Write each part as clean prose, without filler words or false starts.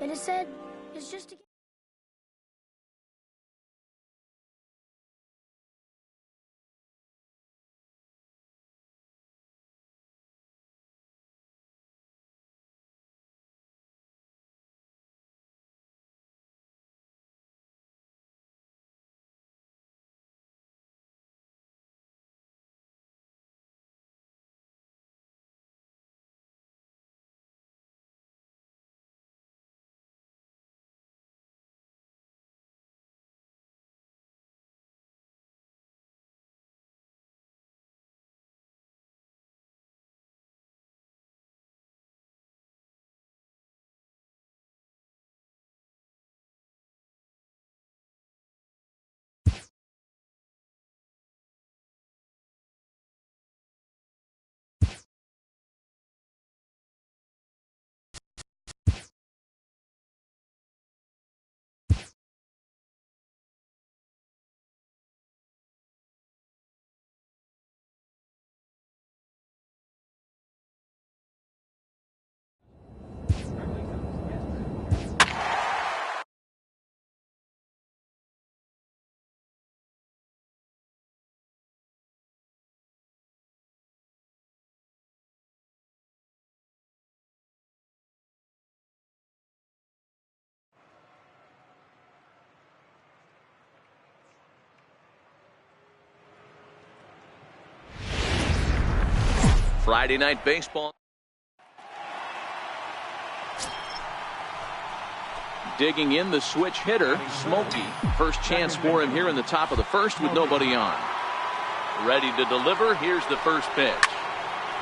It is said it's just to... Friday Night Baseball. Digging in, the switch hitter, Smokey. First chance for him here in the top of the first with nobody on. Ready to deliver. Here's the first pitch.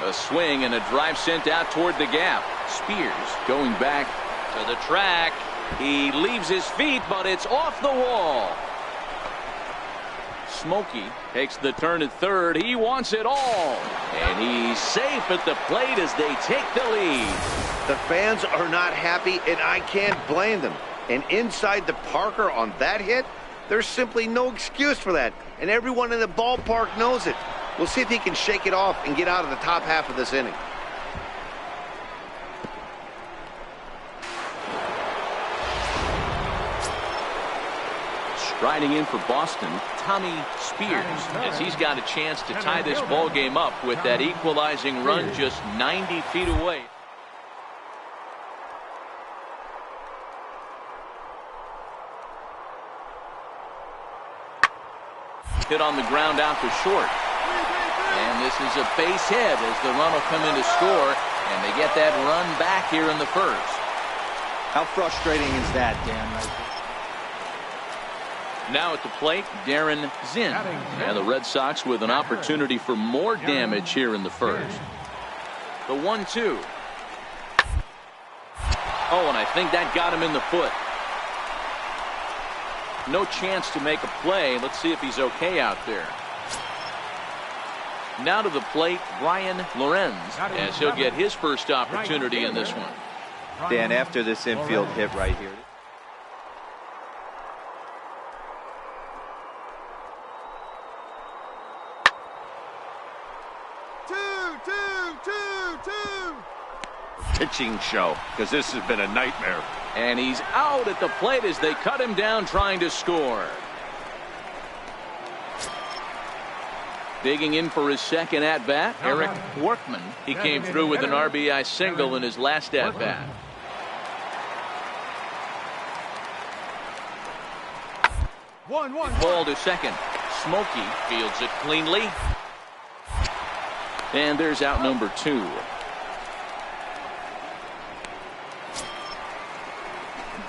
A swing and a drive sent out toward the gap. Spears going back to the track. He leaves his feet, but it's off the wall. Smokey takes the turn at third. He wants it all. And he's safe at the plate as they take the lead. The fans are not happy, and I can't blame them. And inside the Parker on that hit, there's simply no excuse for that. And everyone in the ballpark knows it. We'll see if he can shake it off and get out of the top half of this inning. Striding in for Boston, Tommy Spears, as he's got a chance to tie this ball game up with that equalizing run just 90 feet away. Hit on the ground out to short. And this is a base hit as the run will come in to score, and they get that run back here in the first. How frustrating is that, Dan? Now at the plate, Darren Zinn. And the Red Sox with an opportunity for more damage here in the first. The 1-2. Oh, and I think that got him in the foot. No chance to make a play. Let's see if he's okay out there. Now to the plate, Brian Lorenz, as he'll get his first opportunity in this one. Dan, after this infield hit right here. Pitching show, because this has been a nightmare. And he's out at the plate as they cut him down trying to score. Digging in for his second at-bat, Eric Workman. He came through with an RBI single in his last at-bat. Ball to second. Smokey fields it cleanly. And there's out number 2.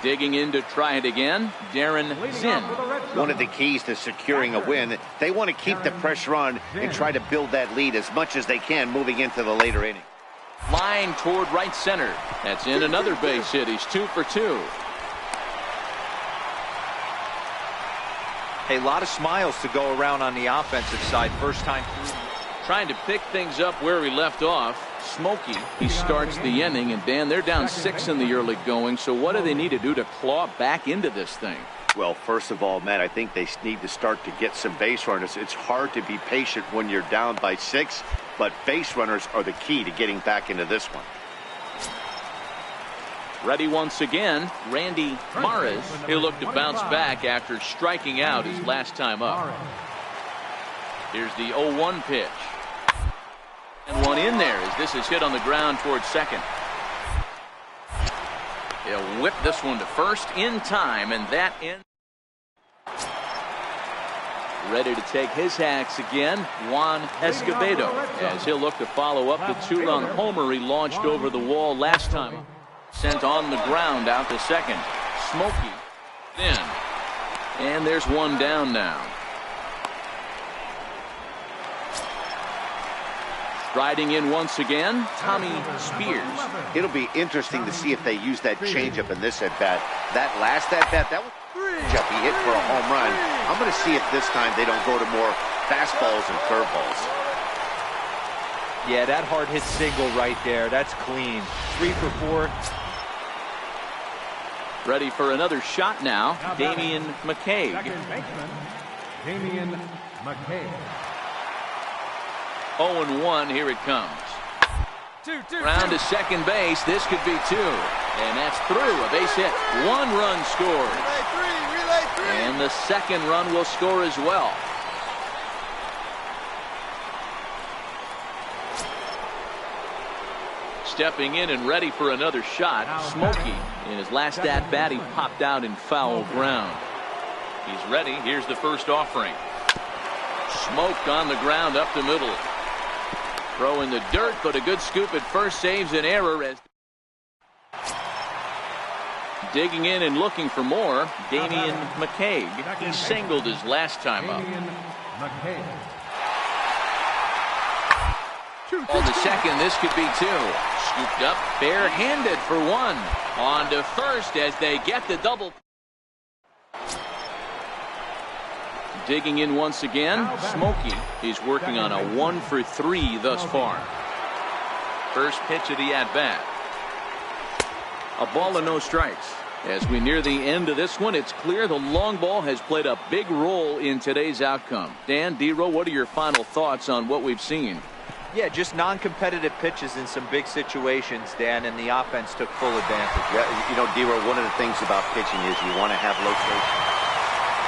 Digging in to try it again, Darren Zinn. One of the keys to securing a win, they want to keep the pressure on and try to build that lead as much as they can moving into the later inning. Line toward right center. That's in another base hit. He's 2 for 2. A lot of smiles to go around on the offensive side. First time through. Trying to pick things up where he left off. Smokey, he starts the inning, and Dan, they're down 6 in the early going, so what do they need to do to claw back into this thing? Well, first of all, Matt, I think they need to start to get some base runners. It's hard to be patient when you're down by 6, but base runners are the key to getting back into this one. Ready once again, Randy Maris. He'll look to bounce back after striking out his last time up. Here's the 0-1 pitch. And one in there as this is hit on the ground towards second. He'll whip this one to first in time, and that ends. Ready to take his hacks again, Juan Escobedo, as he'll look to follow up the two-run homer he launched over the wall last time. Sent on the ground out to second. Smokey in. And there's one down now. Riding in once again, Tommy Spears. It'll be interesting to see if they use that changeup in this at-bat. That last at-bat, that was changeup he hit for a home run. I'm going to see if this time they don't go to more fastballs and curveballs. Yeah, that hard hit single right there. That's clean. 3 for 4. Ready for another shot now, Damian McCaig. Damian McCaig. 0-1, here it comes. Round to second base, this could be 2. And that's through, a base hit. 1 run scored. Relay three. And the second run will score as well. Stepping in and ready for another shot, Smokey. In his last at-bat, he popped out in foul ground. He's ready. Here's the first offering. Smoked on the ground up the middle. Throw in the dirt, but a good scoop at first saves an error. As digging in and looking for more, Damian McCaig. He singled his last time up. On the second, this could be 2. Scooped up, barehanded for 1. On to first as they get the double. Digging in once again, Smokey. He's working on a 1 for 3 thus far. First pitch of the at-bat. A ball and no strikes. As we near the end of this one, it's clear the long ball has played a big role in today's outcome. Dan, D-Row, what are your final thoughts on what we've seen? Yeah, just non-competitive pitches in some big situations, Dan, and the offense took full advantage. Yeah, you know, D-Row, one of the things about pitching is you want to have location.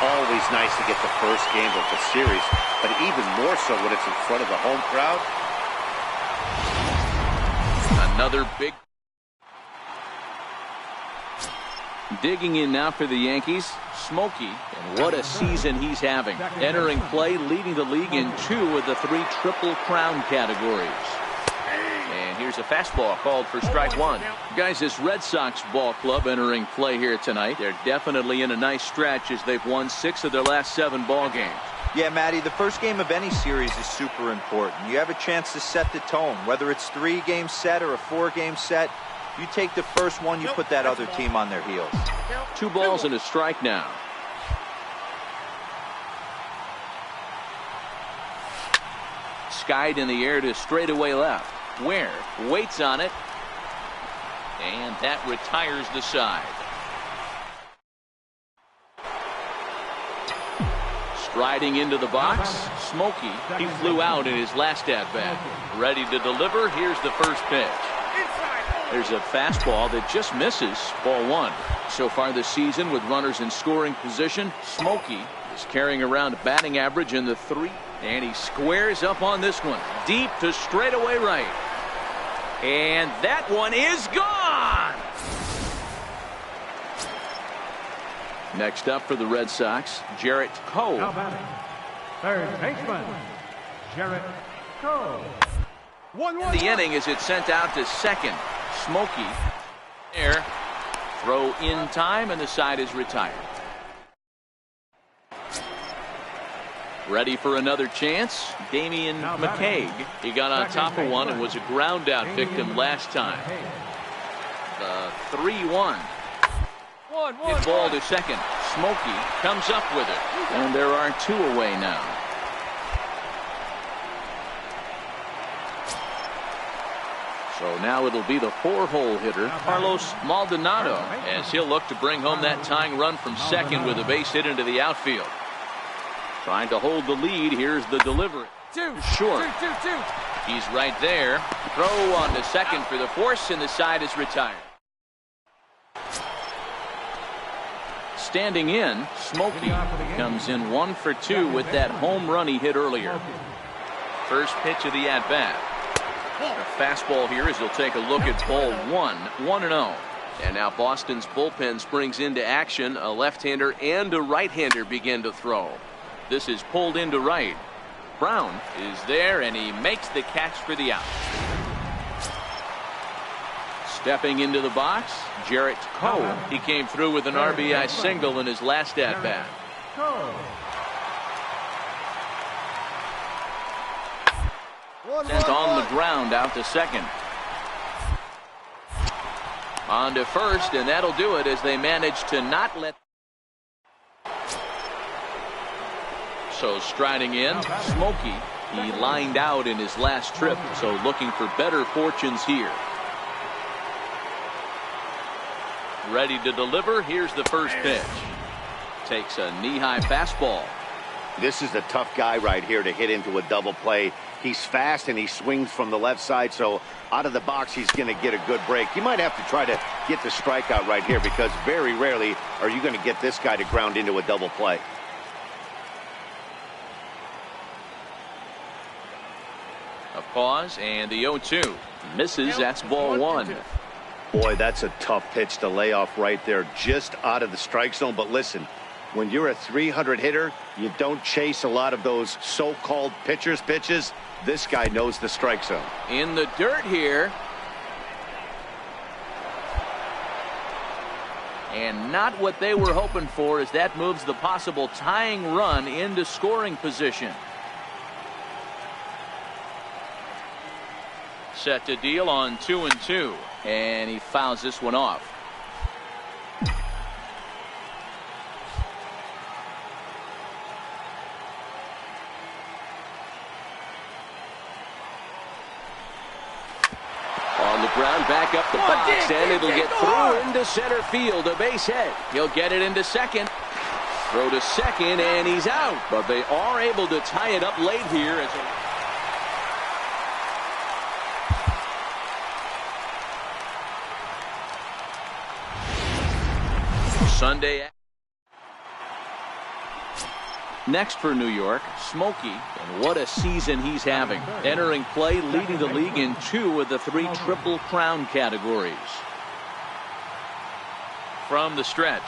Always nice to get the first game of the series, but even more so when it's in front of the home crowd. Another big. Digging in now for the Yankees, Smokey, and what a season he's having. Entering play, leading the league in 2 of the 3 Triple Crown categories. And here's a fastball called for strike 1. Guys, this Red Sox ball club entering play here tonight. They're definitely in a nice stretch as they've won 6 of their last 7 ball games. Yeah, Matty, the first game of any series is super important. You have a chance to set the tone, whether it's 3-game set or a 4-game set. You take the first one, you put that other team on their heels. 2 balls and a strike now. Skied in the air to straightaway left. Ware waits on it. And that retires the side. Striding into the box, Smokey. He flew out in his last at-bat. Ready to deliver. Here's the first pitch. There's a fastball that just misses, ball 1. So far this season with runners in scoring position, Smokey is carrying around a batting average in the 3. And he squares up on this one. Deep to straightaway right. And that one is gone! Next up for the Red Sox, Jarrett Cole. Third baseman, Jarrett Cole. 1-1. The inning as it's sent out to second. Smokey there. Throw in time and the side is retired. Ready for another chance, Damian McCaig. He got on top of one and was a ground out victim last time. The 3-1. Hit ball to second. Smokey comes up with it. And there are 2 away now. So now it'll be the 4-hole hitter, Carlos Maldonado, as he'll look to bring home that tying run from second with a base hit into the outfield. Trying to hold the lead. Here's the delivery. Short. He's right there. Throw on to second for the force, and the side is retired. Standing in, Smokey comes in 1 for 2 with that home run he hit earlier. First pitch of the at-bat. A fastball here as he'll take a look at ball 1, 1-0. And now Boston's bullpen springs into action. A left-hander and a right-hander begin to throw. This is pulled into right. Brown is there, and he makes the catch for the out. Stepping into the box, Jarrett Coe. He came through with an RBI single in his last at-bat. Sent on the ground out to second. On to first, and that'll do it as they manage to not let. So striding in, Smokey. He lined out in his last trip, so looking for better fortunes here. Ready to deliver. Here's the first pitch. Takes a knee-high fastball. This is a tough guy right here to hit into a double play. He's fast and he swings from the left side, so out of the box he's going to get a good break. You might have to try to get the strikeout right here because very rarely are you going to get this guy to ground into a double play. A pause and the 0-2. Misses. That's ball 1. Boy, that's a tough pitch to lay off right there, just out of the strike zone. But listen, when you're a 300 hitter, you don't chase a lot of those so-called pitcher's pitches. This guy knows the strike zone. In the dirt here. And not what they were hoping for, as that moves the possible tying run into scoring position. Set to deal on 2-2. And he fouls this one off. On the ground, back up the box, and it'll get through into center field. A base hit. He'll get it into second. Throw to second, and he's out. But they are able to tie it up late here. As Sunday. Next for New York, Smokey, and what a season he's having. Entering play, leading the league in 2 of the 3 Triple Crown categories. From the stretch.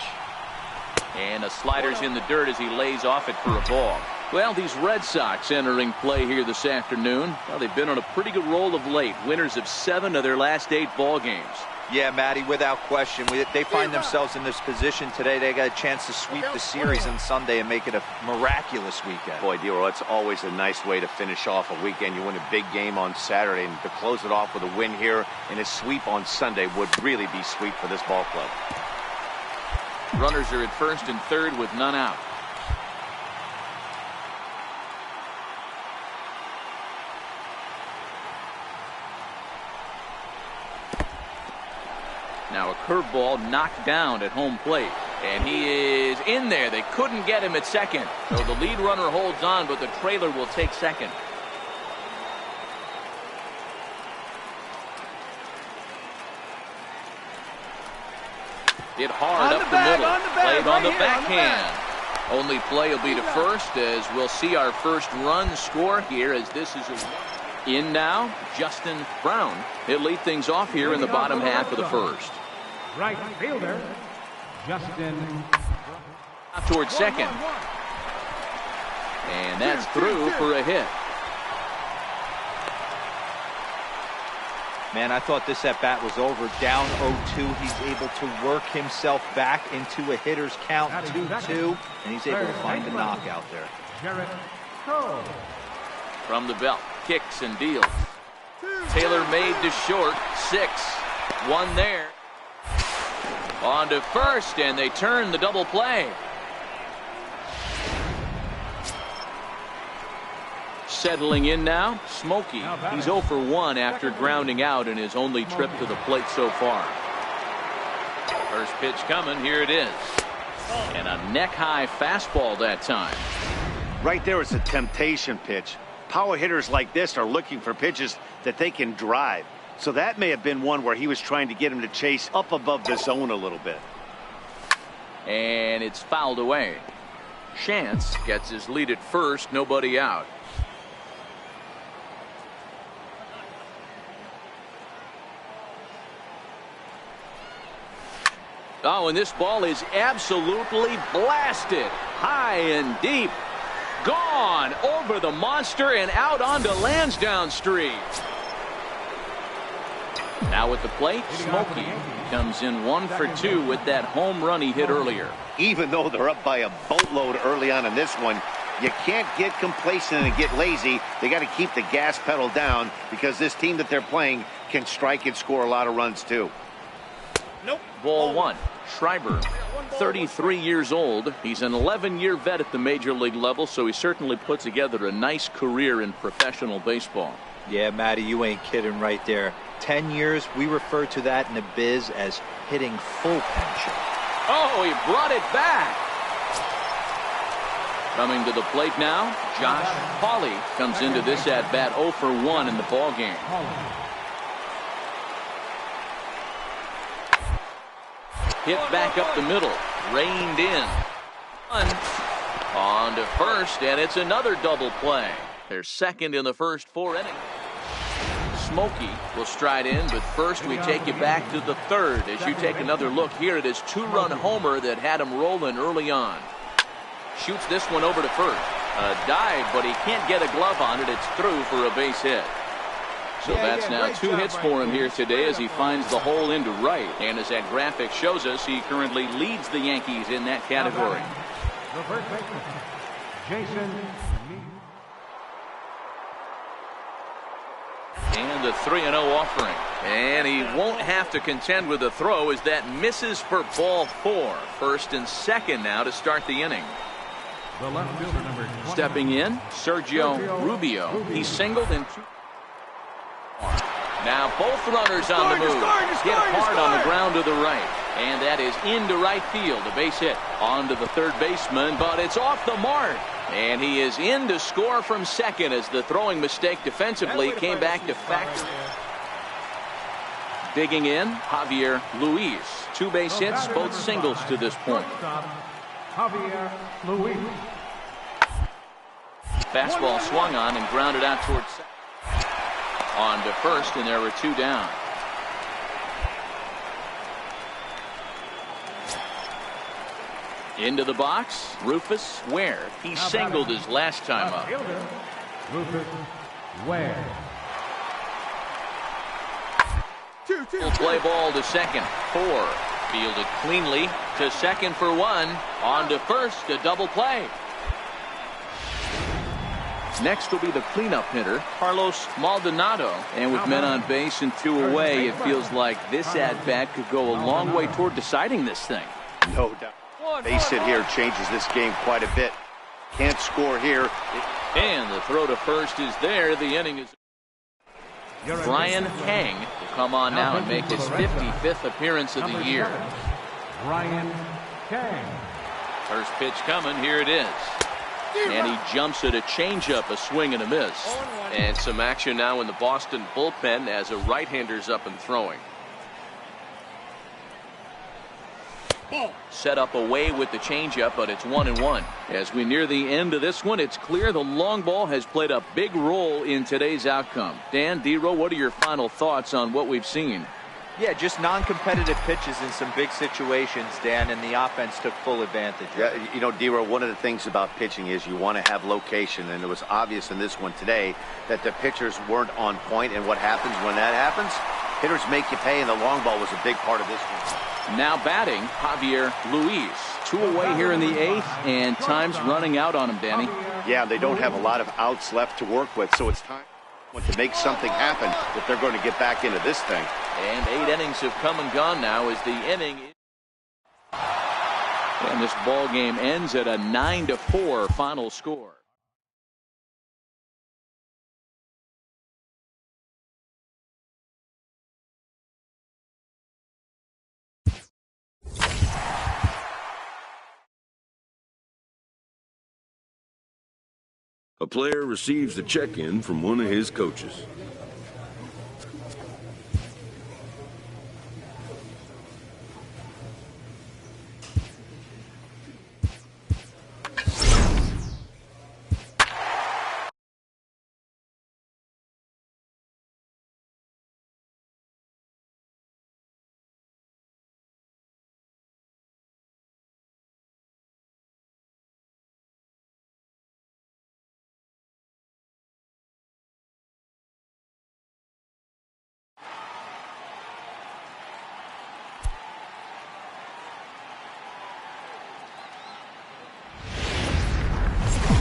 And a slider's in the dirt as he lays off it for a ball. Well, these Red Sox entering play here this afternoon. Well, they've been on a pretty good roll of late. Winners of 7 of their last 8 ball games. Yeah, Matty, without question. They find themselves in this position today. They got a chance to sweep the series on Sunday and make it a miraculous weekend. Boy, Dero, it's always a nice way to finish off a weekend. You win a big game on Saturday, and to close it off with a win here and a sweep on Sunday would really be sweet for this ball club. Runners are at first and third with none out. Now a curveball knocked down at home plate. And he is in there. They couldn't get him at second. So the lead runner holds on, but the trailer will take second. Hit hard up the middle. Played on the backhand. Only play will be to first, as we'll see our first run score here, as this is in now. Justin Brown. He'll lead things off here in the bottom half of the first. Right fielder, Justin. Towards second. And that's through for a hit. Man, I thought this at-bat was over. Down 0-2. He's able to work himself back into a hitter's count, 2-2, and he's able to find a knockout there. Jarrett Coe. From the belt, kicks and deals. Taylor made to short, 6. 1 there. On to first, and they turn the double play. Settling in now, Smokey. He's 0 for 1 after grounding out in his only trip to the plate so far. First pitch coming, here it is. And a neck-high fastball that time. Right there is a temptation pitch. Power hitters like this are looking for pitches that they can drive. So that may have been one where he was trying to get him to chase up above the zone a little bit. and it's fouled away. Chance gets his lead at first, nobody out. Oh, and this ball is absolutely blasted. High and deep. Gone over the monster and out onto Lansdowne Street. Now at the plate, Smokey comes in 1 for 2 with that home run he hit earlier. Even though they're up by a boatload early on in this one, you can't get complacent and get lazy. They got to keep the gas pedal down because this team that they're playing can strike and score a lot of runs too. Nope. Ball 1. Schreiber, 33 years old. He's an 11-year vet at the major league level, so he certainly put together a nice career in professional baseball. Yeah, Matty, you ain't kidding right there. 10 years, we refer to that in the biz as hitting full pension. Oh, he brought it back. Coming to the plate now, Josh Hawley comes into this at-bat 0 for 1 in the ballgame. Hit back up the middle, reined in. On to first, and it's another double play. They're second in the first 4 innings. Smokey will stride in, but first we take you back to the third as you take another look here at his 2-run homer that had him rolling early on. Shoots this one over to first. A dive, but he can't get a glove on it. It's through for a base hit. So that's now 2 hits for him here today as he finds the hole into right. And as that graphic shows us, he currently leads the Yankees in that category. The first baseman, Jason. And the 3-0 offering. And he won't have to contend with a throw as that misses for ball 4. First and second now to start the inning. The left fielder, number 20. Stepping in, Sergio Rubio. He singled in 2. Now both runners on the move. Hit hard on the ground to the right. And that is into right field. A base hit onto the third baseman, but it's off the mark. And he is in to score from second as the throwing mistake defensively came back to factor. Digging in, Javier Luis. 2 base hits, both singles to this point. Javier Luis. Fastball swung on and grounded out towards second. On to first, and there were 2 down. Into the box, Rufus Ware. He singled his last time up. Rufus Ware. Will play ball to second. 4. Fielded cleanly to second for 1. On to first, a double play. Next will be the cleanup hitter, Carlos Maldonado. And with men on base and 2 away, it feels like this at-bat could go a long way toward deciding this thing. No doubt. Base hit here changes this game quite a bit. Can't score here. And the throw to first is there. The inning is... Brian Kang will come on now and make his 55th appearance of the year. Brian Kang. First pitch coming. Here it is. And he jumps at a changeup, a swing and a miss. And some action now in the Boston bullpen as a right-hander's up and throwing. Set up away with the changeup, but it's 1-1. As we near the end of this one, it's clear the long ball has played a big role in today's outcome. Dan, D-Row, what are your final thoughts on what we've seen? Yeah, just non-competitive pitches in some big situations, Dan, and the offense took full advantage. Yeah, you know, D-Row, one of the things about pitching is you want to have location, and it was obvious in this one today that the pitchers weren't on point, and what happens when that happens? Hitters make you pay, and the long ball was a big part of this one. Now batting, Javier Luis. 2 away here in the 8th, and time's running out on him, Danny. Yeah, they don't have a lot of outs left to work with, so it's time to make something happen if they're going to get back into this thing. And 8 innings have come and gone now as the inning. And this ball game ends at a 9-4 final score. A player receives a check-in from one of his coaches.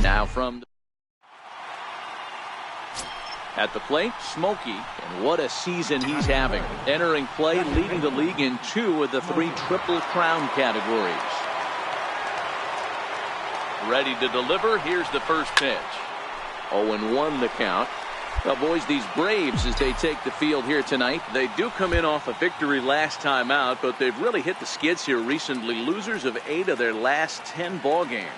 Now from at the plate, Smokey, and what a season he's having. Entering play, leading the league in 2 of the 3 Triple Crown categories. Ready to deliver. Here's the first pitch. 0-1 the count. Well, boys, these Braves, as they take the field here tonight, they do come in off a victory last time out, but they've really hit the skids here recently. Losers of 8 of their last 10 ball games.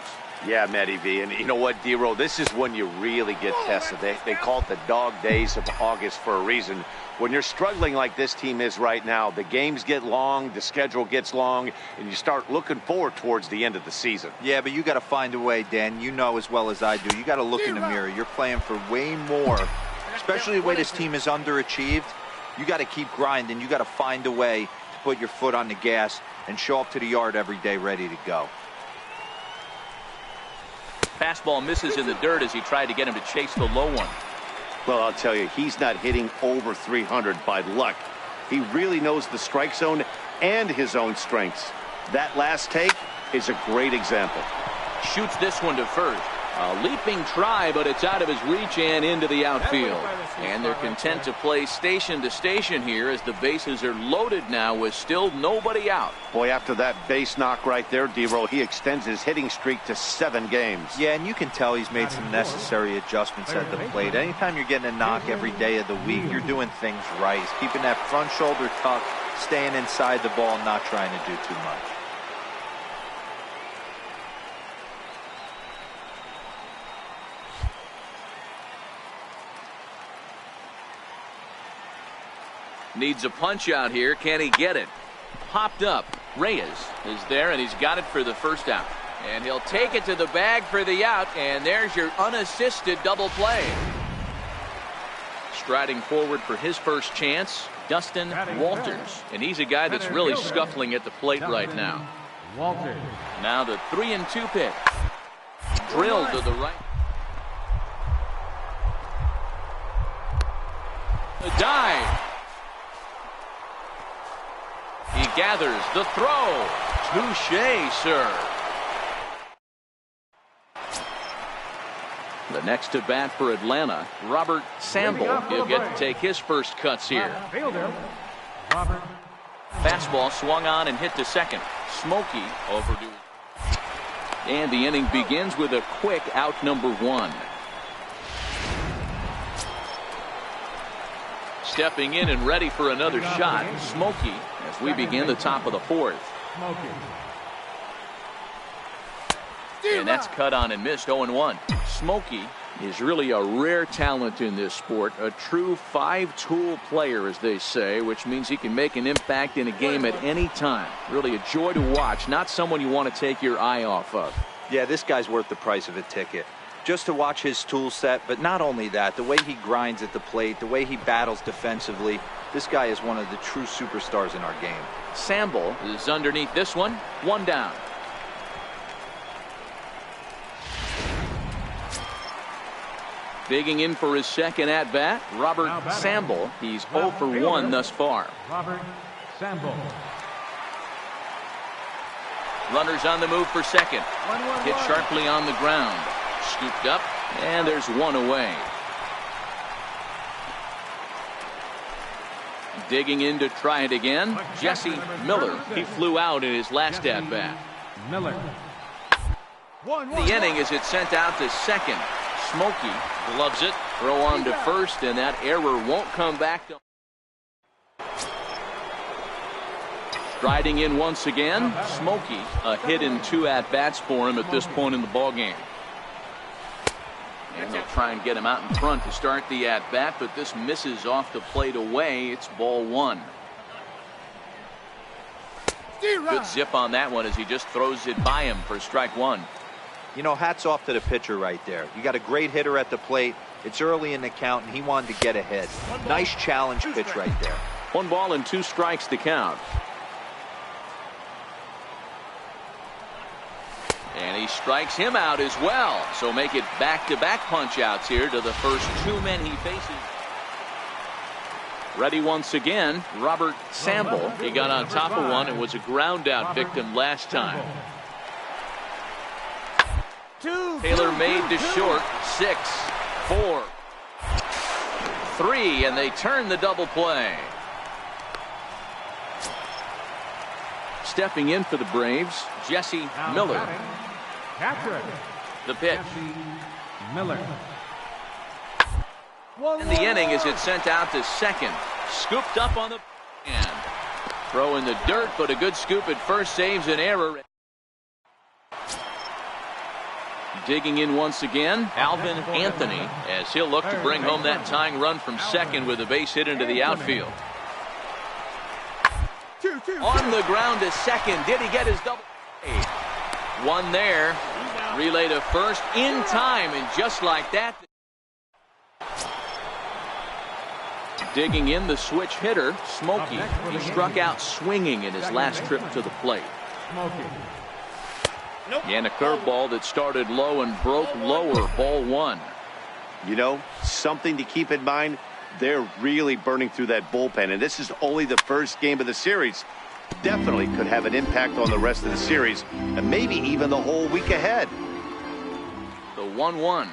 Yeah, Matty V, and you know what, D-Roll, this is when you really get tested. They call it the dog days of August for a reason. When you're struggling like this team is right now, the games get long, the schedule gets long, and you start looking forward towards the end of the season. Yeah, but you got to find a way, Dan. You know as well as I do. You got to look in the mirror. You're playing for way more, especially the way this team is underachieved. You got to keep grinding. You got to find a way to put your foot on the gas and show up to the yard every day ready to go. Fastball misses in the dirt as he tried to get him to chase the low one. Well, I'll tell you, he's not hitting over 300 by luck. He really knows the strike zone and his own strengths. That last take is a great example. Shoots this one to first. A leaping try, but it's out of his reach and into the outfield. And they're content to play station to station here as the bases are loaded now with still nobody out. Boy, after that base knock right there, D-Roll, he extends his hitting streak to 7 games. Yeah, and you can tell he's made some necessary adjustments at the plate. Anytime you're getting a knock every day of the week, you're doing things right. He's keeping that front shoulder tucked, staying inside the ball, not trying to do too much. Needs a punch out here. Can he get it? Popped up. Reyes is there, and he's got it for the first out. And he'll take it to the bag for the out, and there's your unassisted double play. Striding forward for his first chance, Dustin Walters. And he's a guy that's really scuffling at the plate right now. Walters. Now the 3-2 pitch. Drilled to the right. A dive. He gathers the throw. Touché, sir. The next to bat for Atlanta, Robert Sample. He'll get to take his first cuts here. Fielder, Robert. Fastball swung on and hit to second. Smokey overdue. And the inning begins with a quick out number 1. Stepping in and ready for another shot, Smokey, as we begin the top of the 4th. Smokey. And that's cut on and missed. 0-1. Smokey is really a rare talent in this sport, a true 5-tool player, as they say, which means he can make an impact in a game at any time. Really a joy to watch, not someone you want to take your eye off of. Yeah, this guy's worth the price of a ticket. Just to watch his tool set, but not only that, the way he grinds at the plate, the way he battles defensively, this guy is one of the true superstars in our game. Sample is underneath this one. 1 down. Digging in for his second at-bat, Robert Sample. He's 0 for 1 thus far. Robert Sample. Runners on the move for second. Hit sharply on the ground. Scooped up, and there's 1 away. Digging in to try it again, Jesse Miller. He flew out in his last at-bat. Miller. The inning is it sent out to second. Smokey gloves it, throw on to first, and that error won't come back. Striding in once again, Smokey. A hit in 2 at-bats for him at this point in the ballgame. And they'll try and get him out in front to start the at-bat, but this misses off the plate away. It's ball 1. Good zip on that one as he just throws it by him for strike 1. You know, hats off to the pitcher right there. You got a great hitter at the plate. It's early in the count, and he wanted to get ahead. Nice challenge pitch right there. 1 ball and 2 strikes to count. And he strikes him out as well. So make it back-to-back punch-outs here to the first 2 men he faces. Ready once again, Robert Sample. He got on top of one and was a ground-out victim last time. Taylor made to short. 6, 4, 3, and they turn the double play. Stepping in for the Braves, Jesse Miller. Catcher. The pitch. Jesse Miller. In the inning as it's sent out to second. Scooped up on the hand. Throw in the dirt, but a good scoop at first saves an error. Digging in once again, Alvin Anthony, as he'll look to bring home that tying run from second with a base hit into the outfield. On the ground to second. Did he get his double? One there. Relay to first in time, and just like that. Digging in, the switch hitter, Smokey. He struck out swinging in his last trip to the plate. And a curveball that started low and broke lower, ball 1. You know, something to keep in mind, they're really burning through that bullpen, and this is only the first game of the series. Definitely could have an impact on the rest of the series, and maybe even the whole week ahead. The 1-1.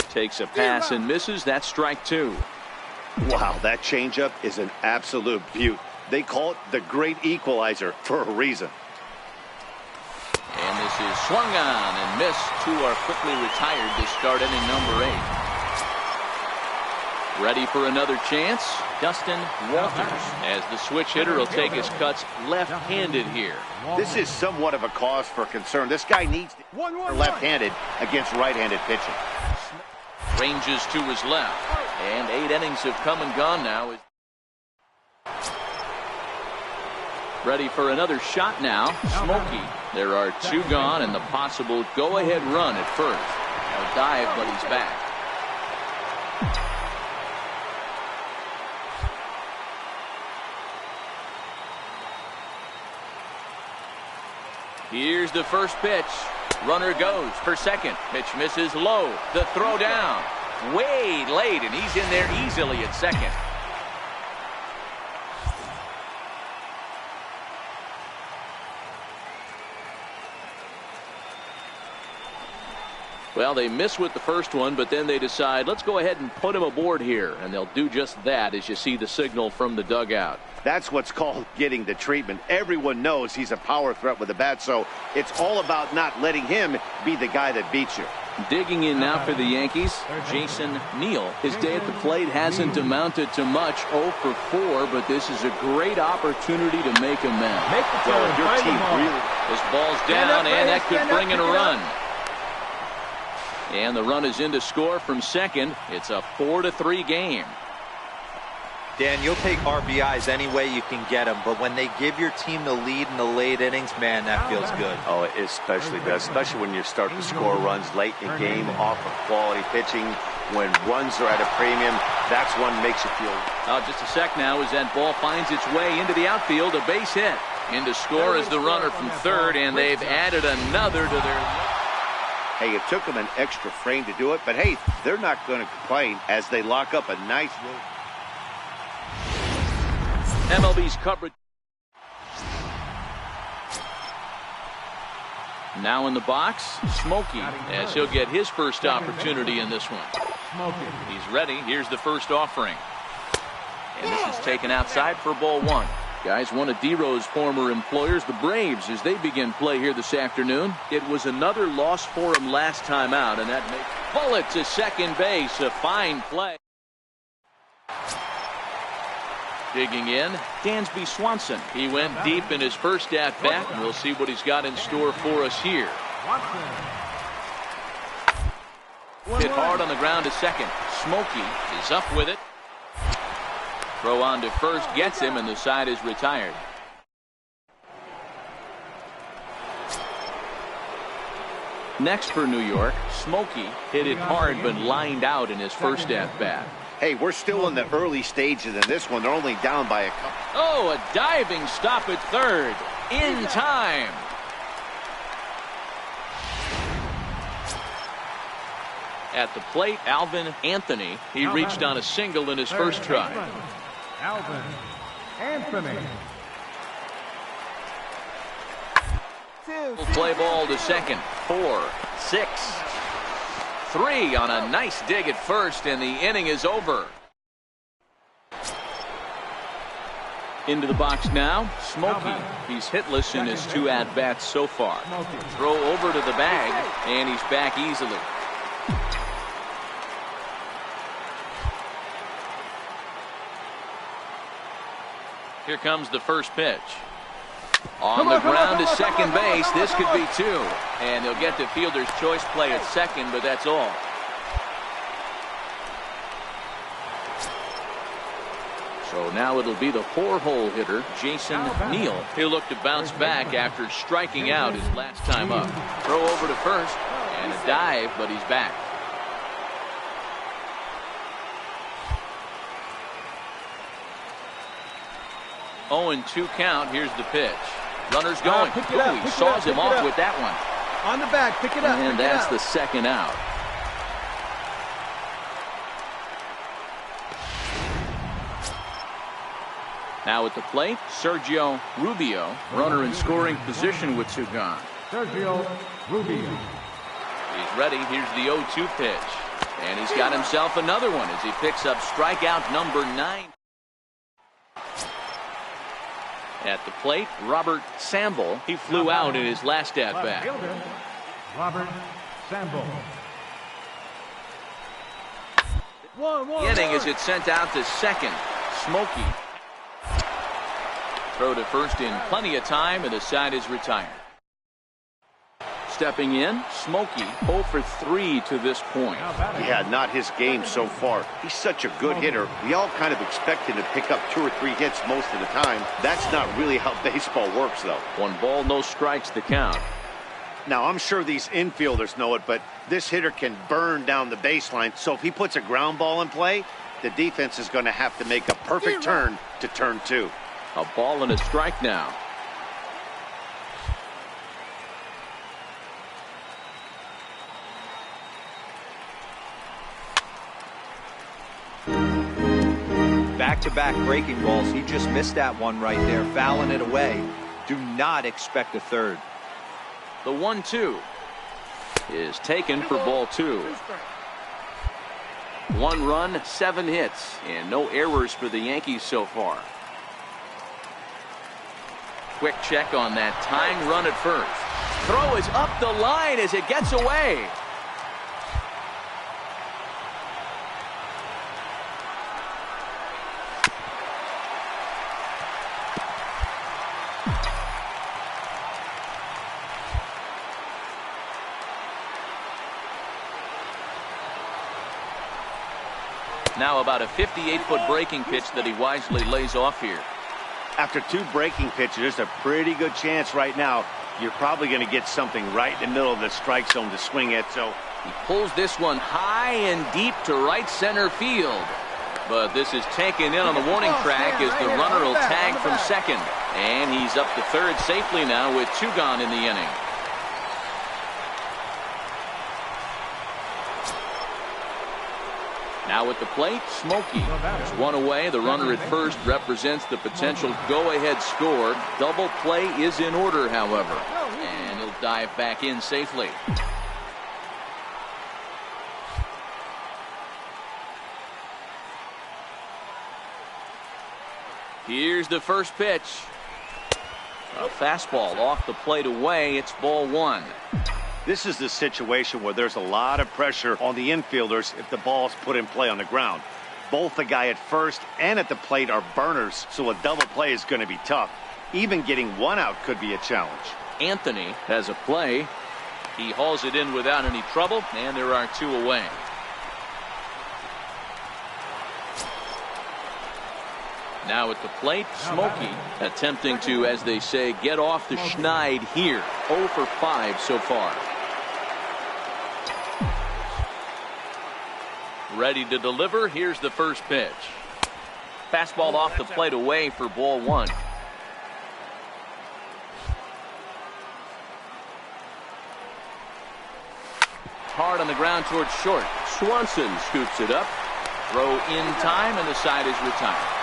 Takes a pass and misses. That's strike 2. Wow, that changeup is an absolute beaut. They call it the great equalizer for a reason. And this is swung on and missed. 2 are quickly retired to start inning number 8. Ready for another chance, Dustin Walters, as the switch hitter will take his cuts left-handed here. This is somewhat of a cause for concern. This guy needs to be left-handed against right-handed pitching. Ranges to his left, and 8 innings have come and gone now. Ready for another shot now, Smokey. There are 2 gone and the possible go-ahead run at first. A dive, but he's back. Here's the first pitch. Runner goes for second. Pitch misses low. The throw down. Way late, and he's in there easily at second. Well, they miss with the first one, but then they decide, let's go ahead and put him aboard here. And they'll do just that as you see the signal from the dugout. That's what's called getting the treatment. Everyone knows he's a power threat with the bat, so it's all about not letting him be the guy that beats you. Digging in now for the Yankees, Jason Neal. His day at the plate hasn't amounted to much, 0 for 4, but this is a great opportunity to make amends. Well, your team really... This ball's down, and that could bring in a run. And the run is in to score from second. It's a 4-3 game. Dan, you'll take RBIs any way you can get them, but when they give your team the lead in the late innings, man, that feels good. Oh, it especially does, especially when you start to score runs late in the game off of quality pitching. When runs are at a premium, that's when it makes you feel. Just a sec now as that ball finds its way into the outfield. A base hit. In to score is the runner from third, and they've added another to their... Hey, it took them an extra frame to do it, but hey, they're not going to complain as they lock up a nice... MLB's coverage. Now in the box, Smokey, as he'll get his first opportunity in this one. He's ready. Here's the first offering. And this is taken outside for ball 1. Guys, one of D-Row's former employers, the Braves, as they begin play here this afternoon. It was another loss for him last time out, and that makes bullet to second base. A fine play. Digging in, Dansby Swanson. He went deep in his first at-bat, and we'll see what he's got in store for us here. Hit hard on the ground to second. Smokey is up with it. Throw on to first, gets him, and the side is retired. Next for New York, Smokey hit it hard but lined out in his first at-bat. Hey, we're still in the early stages in this one. They're only down by a couple. Oh, a diving stop at third. In time. At the plate, Alvin Anthony. He reached on a single in his first try. Alvin Anthony. Play ball to second. 4, 6, 3 on a nice dig at first, and the inning is over. Into the box now, Smokey. He's hitless in his 2 at-bats so far. Throw over to the bag, and he's back easily. Here comes the first pitch. On the ground to second base. This could be 2. And he'll get the fielder's choice play at second, but that's all. So now it'll be the 4-hole hitter, Jason Neal. He'll look to bounce back after striking out his last time up. Throw over to first, and a dive, but he's back. Oh, 2 count. Here's the pitch. Runner's going. He saws him off with that one. On the back, pick it up. And that's the second out. Now at the plate, Sergio Rubio. Runner in scoring position with 2 gone. Sergio Rubio. He's ready. Here's the 0-2 pitch. And he's got himself another one as he picks up strikeout number 9. At the plate, Robert Sample. He flew out in his last at-bat. Robert Sample. The inning as it's sent out to second. Smokey. Throw to first in plenty of time, and the side is retired. Stepping in, Smokey, 0 for 3 to this point. Yeah, not his game so far. He's such a good hitter. We all kind of expect him to pick up 2 or 3 hits most of the time. That's not really how baseball works, though. 1 ball, no strikes to count. Now, I'm sure these infielders know it, but this hitter can burn down the baseline. So if he puts a ground ball in play, the defense is going to have to make a perfect turn to turn 2. A ball and a strike now. Back-to-back breaking balls. He just missed that one right there, fouling it away. Do not expect a third. The 1-2 is taken for ball 2. 1 run, 7 hits, and no errors for the Yankees so far. Quick check on that tying run at first. Throw is up the line as it gets away. Now about a 58-foot breaking pitch that he wisely lays off here. After 2 breaking pitches, there's a pretty good chance right now you're probably going to get something right in the middle of the strike zone to swing at. So he pulls this one high and deep to right center field. But this is taken in on the warning track as the runner will tag from second. And he's up to third safely now with 2 gone in the inning. Now at the plate, Smokey. There's 1 away. The runner at first represents the potential go-ahead score. Double play is in order, however. And he'll dive back in safely. Here's the first pitch. A fastball off the plate away. It's ball 1. this is the situation where there's a lot of pressure on the infielders if the ball's put in play on the ground. Both the guy at first and at the plate are burners, so a double play is going to be tough. Even getting 1 out could be a challenge. Anthony has a play. He hauls it in without any trouble, and there are 2 away. Now at the plate, Smokey attempting to, as they say, get off the schneid here. 0 for 5 so far. Ready to deliver. Here's the first pitch. Fastball off the plate away for ball 1. Hard on the ground towards short. Swanson scoops it up. Throw in time, and the side is retired.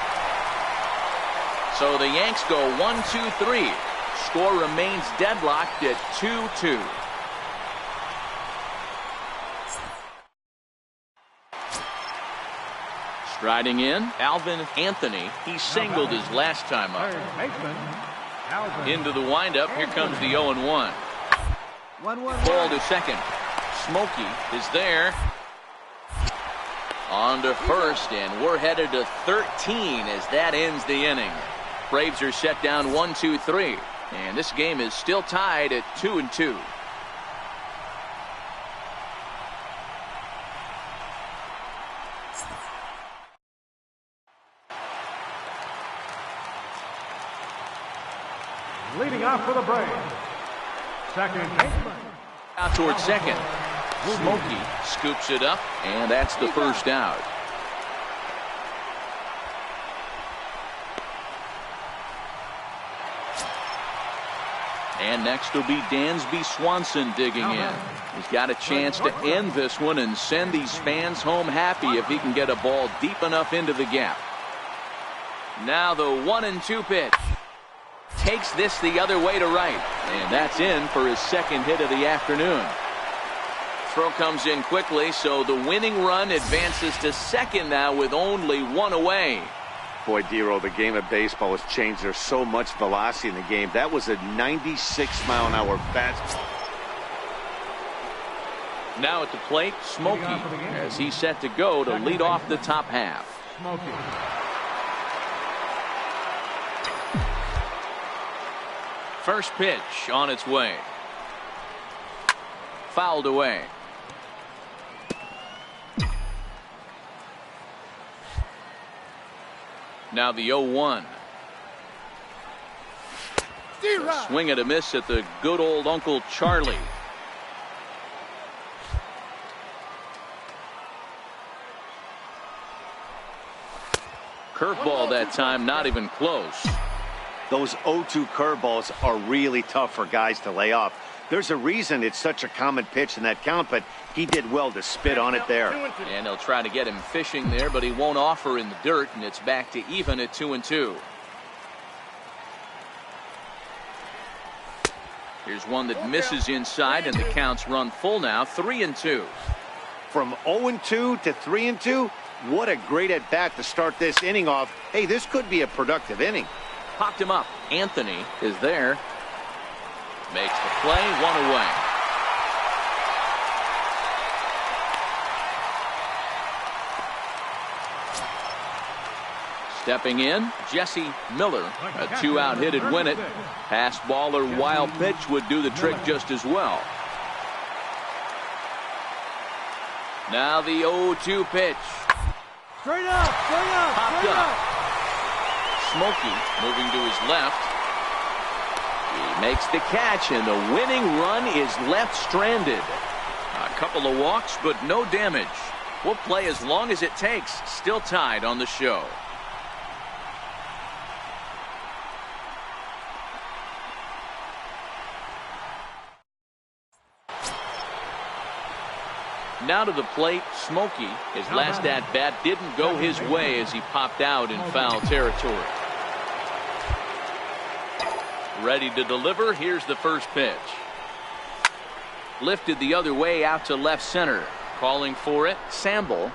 So the Yanks go 1-2-3. Score remains deadlocked at 2-2. Riding in, Alvin Anthony. He singled his last time up. Third baseman, Alvin. Into the windup. Here comes the 0-1. 1-1. Ball to second. Smokey is there. On to first, and we're headed to 13 as that ends the inning. Braves are set down 1-2-3, and this game is still tied at 2-2. Leading off for the Braves, second baseman. Out towards second. Smokey scoops it up, and that's the first out. And next will be Dansby Swanson digging in. He's got a chance to end this one and send these fans home happy if he can get a ball deep enough into the gap. Now the 1-2 pitch. Takes this the other way to right, and that's in for his second hit of the afternoon. Throw comes in quickly, so the winning run advances to second now with only one away. Boy, Dero, the game of baseball has changed. There's so much velocity in the game. That was a 96-mile-an-hour fastball. Now at the plate, Smokey, as he's set to go to lead off the top half. Smokey. First pitch on its way. Fouled away. Now the 0-1. Swing and a miss at the good old Uncle Charlie. Curveball that time, not even close. Those 0-2 curveballs are really tough for guys to lay off. There's a reason it's such a common pitch in that count, but he did well to spit on it there. And they'll try to get him fishing there, but he won't offer in the dirt, and it's back to even at 2-2. Here's one that misses inside, and the count's run full now, 3-2. From 0-2 to 3-2, what a great at-bat to start this inning off. Hey, this could be a productive inning. Popped him up. Anthony is there. Makes the play, one away. Stepping in, Jesse Miller. A 2-out hit would win it. Pass ball or wild pitch would do the trick just as well. Now the 0-2 pitch. Straight up, straight up, Popped straight up. up. Smokey moving to his left. He makes the catch, and the winning run is left stranded. A couple of walks, but no damage. We'll play as long as it takes. Still tied on the show. Now to the plate, Smokey. His last at-bat didn't go his way as he popped out in foul territory. Ready to deliver. Here's the first pitch. Lifted the other way out to left center. Calling for it, Samble.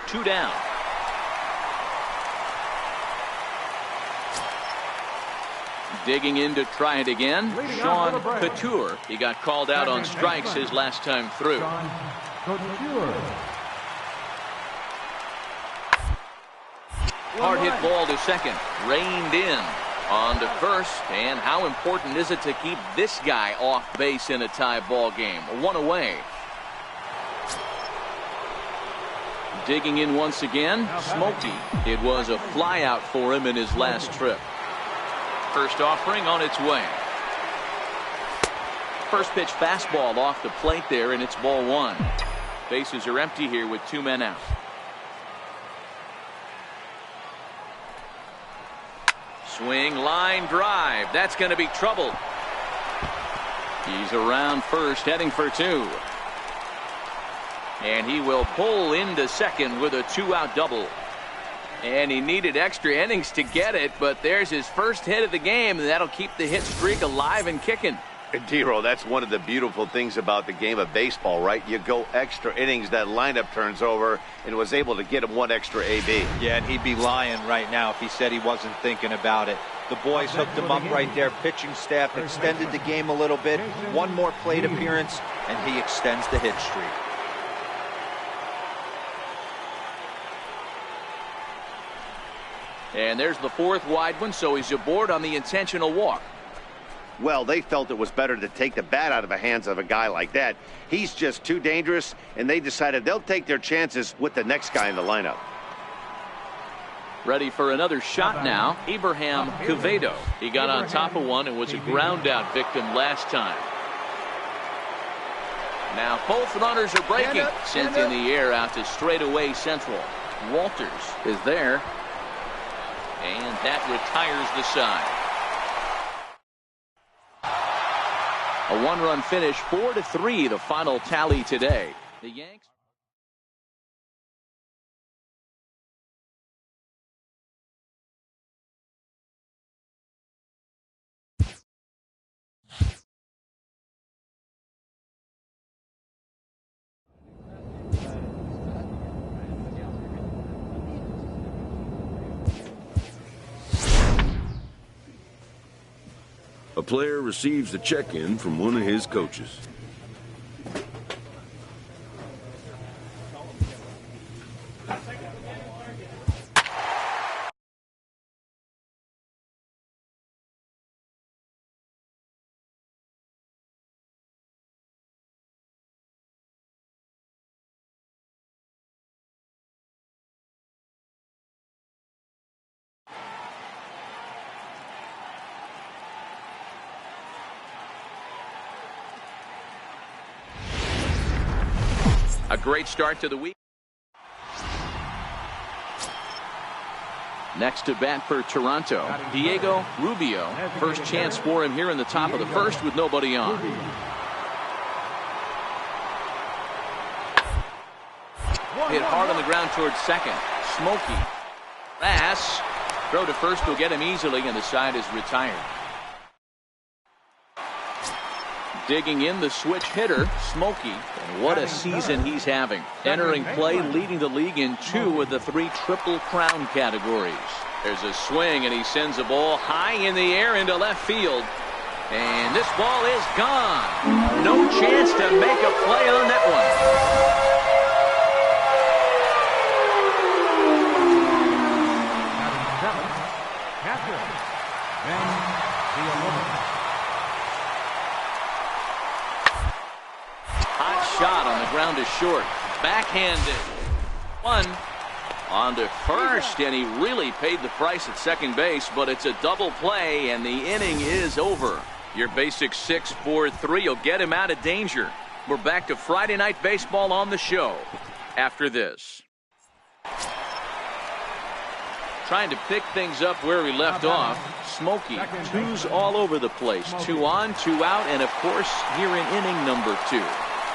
2 down. Digging in to try it again, Sean Couture. He got called out on strikes his last time through. Hard hit ball to second. Reined in. On to first. And how important is it to keep this guy off base in a tie ball game? 1 away. Digging in once again, Smokey. It was a fly out for him in his last trip. First offering on its way. First pitch fastball off the plate there, and it's ball 1. Bases are empty here with 2 men out. Swing, line drive. That's going to be trouble. He's around first, heading for 2. And he will pull into second with a 2-out double. And he needed extra innings to get it, but there's his first hit of the game, and that'll keep the hit streak alive and kicking. D-Roll, that's one of the beautiful things about the game of baseball, right? You go extra innings, that lineup turns over, and was able to get him one extra AB. Yeah, and he'd be lying right now if he said he wasn't thinking about it. The boys hooked him up right there. Pitching staff extended the game a little bit. One more plate appearance, and he extends the hit streak. And there's the fourth wide one, so he's aboard on the intentional walk. Well, they felt it was better to take the bat out of the hands of a guy like that. He's just too dangerous, and they decided they'll take their chances with the next guy in the lineup. Ready for another shot now, Abraham Quevedo. He got on top of one and was a ground out victim last time. Now both runners are breaking. Sent in the air out to straightaway central. Walters is there. And that retires the side. A one-run finish, 4-3, the final tally today. The Yanks. A player receives the check-in from one of his coaches. A great start to the week. Next to bat for Toronto, Diego Rubio. First chance for him here in the top of the first with nobody on. Hit hard on the ground towards second. Smokey. Pass. Throw to first will get him easily, and the side is retired. Digging in the switch hitter, Smokey. And what a season he's having. Entering play, leading the league in 2 of the 3 Triple Crown categories. There's a swing, and he sends a ball high in the air into left field. And this ball is gone. No chance to make a play on that one. Shot on the ground is short. Backhanded. One on to first, and he really paid the price at second base, but it's a double play, and the inning is over. Your basic 6-4-3 will get him out of danger. We're back to Friday Night Baseball on the show after this. Trying to pick things up where we left off. Smokey, 2s all over the place. 2 on, 2 out, and of course, here in inning number 2.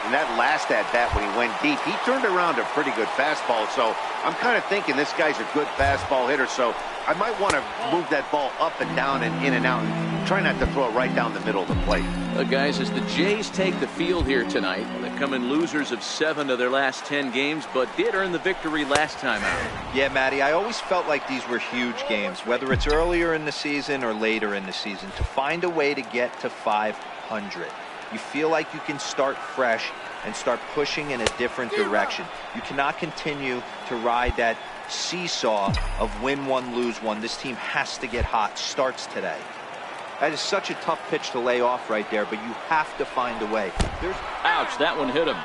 And that last at-bat when he went deep, he turned around a pretty good fastball. So I'm kind of thinking this guy's a good fastball hitter. So I might want to move that ball up and down and in and out and try not to throw it right down the middle of the plate. Guys, as the Jays take the field here tonight, they come in losers of 7 of their last 10 games, but did earn the victory last time out. Yeah, Matty, I always felt like these were huge games, whether it's earlier in the season or later in the season, to find a way to get to 500. You feel like you can start fresh and start pushing in a different direction. You cannot continue to ride that seesaw of win one, lose one. This team has to get hot. Starts today. That is such a tough pitch to lay off right there, but you have to find a way. Ouch, that one hit him.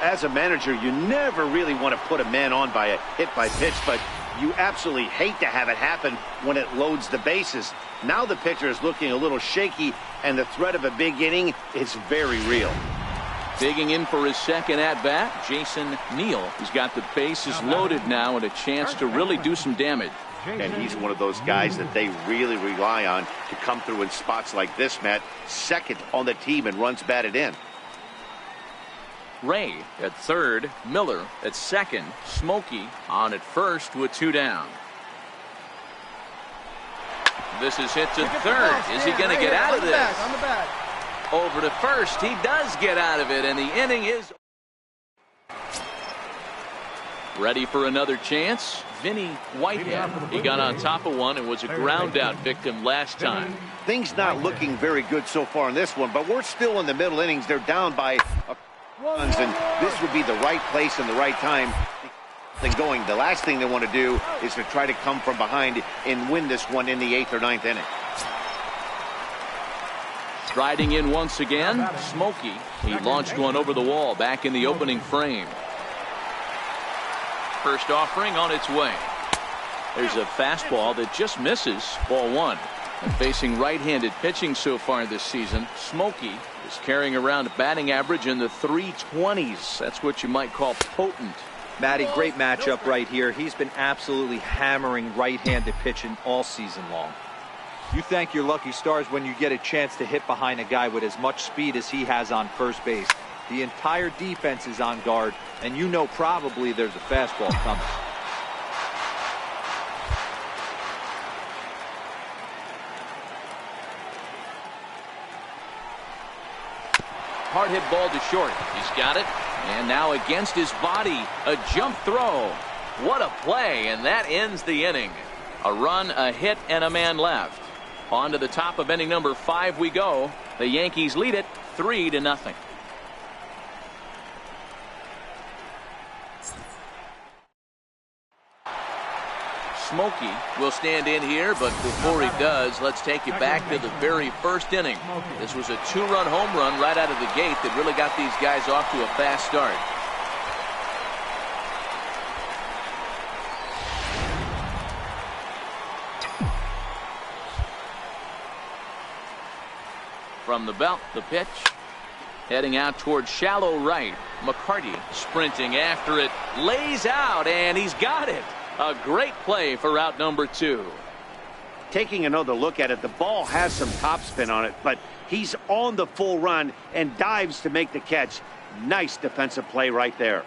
As a manager, you never really want to put a man on by a hit by pitch, but you absolutely hate to have it happen when it loads the bases. Now the pitcher is looking a little shaky, and the threat of a big inning is very real. Digging in for his second at-bat, Jason Neal. He's got the bases loaded now and a chance to really do some damage. And he's one of those guys that they really rely on to come through in spots like this, Matt. Second on the team and runs batted in. Ray at third, Miller at second, Smokey on at first with 2 down. This is hit to third. Is he going to get out of this? Over to first. He does get out of it, and the inning is ready for another chance. Vinny Whitehead. He got on top of one and was a ground out victim last time. Things not looking very good so far in this one, but we're still in the middle innings. They're down by runs, and this would be the right place and the right time. Going. The last thing they want to do is to try to come from behind and win this one in the 8th or 9th inning. Striding in once again, Smokey. He launched one over the wall back in the opening frame. First offering on its way. There's a fastball that just misses. Ball one. And facing right-handed pitching so far this season, Smokey is carrying around a batting average in the 320s. That's what you might call potent. Matty, great matchup right here. He's been absolutely hammering right-handed pitching all season long. You thank your lucky stars when you get a chance to hit behind a guy with as much speed as he has on first base. The entire defense is on guard, and you know probably there's a fastball coming. Hard hit ball to short. He's got it. And now against his body, a jump throw. What a play, and that ends the inning. A run, a hit, and a man left. On to the top of inning number 5 we go. The Yankees lead it 3-0. Smokey will stand in here, but before he does, let's take you back to the very first inning. This was a 2-run home run right out of the gate that really got these guys off to a fast start. From the belt, the pitch. Heading out towards shallow right. McCarty sprinting after it. Lays out, and he's got it. A great play for out number 2. Taking another look at it, the ball has some topspin on it, but he's on the full run and dives to make the catch. Nice defensive play right there.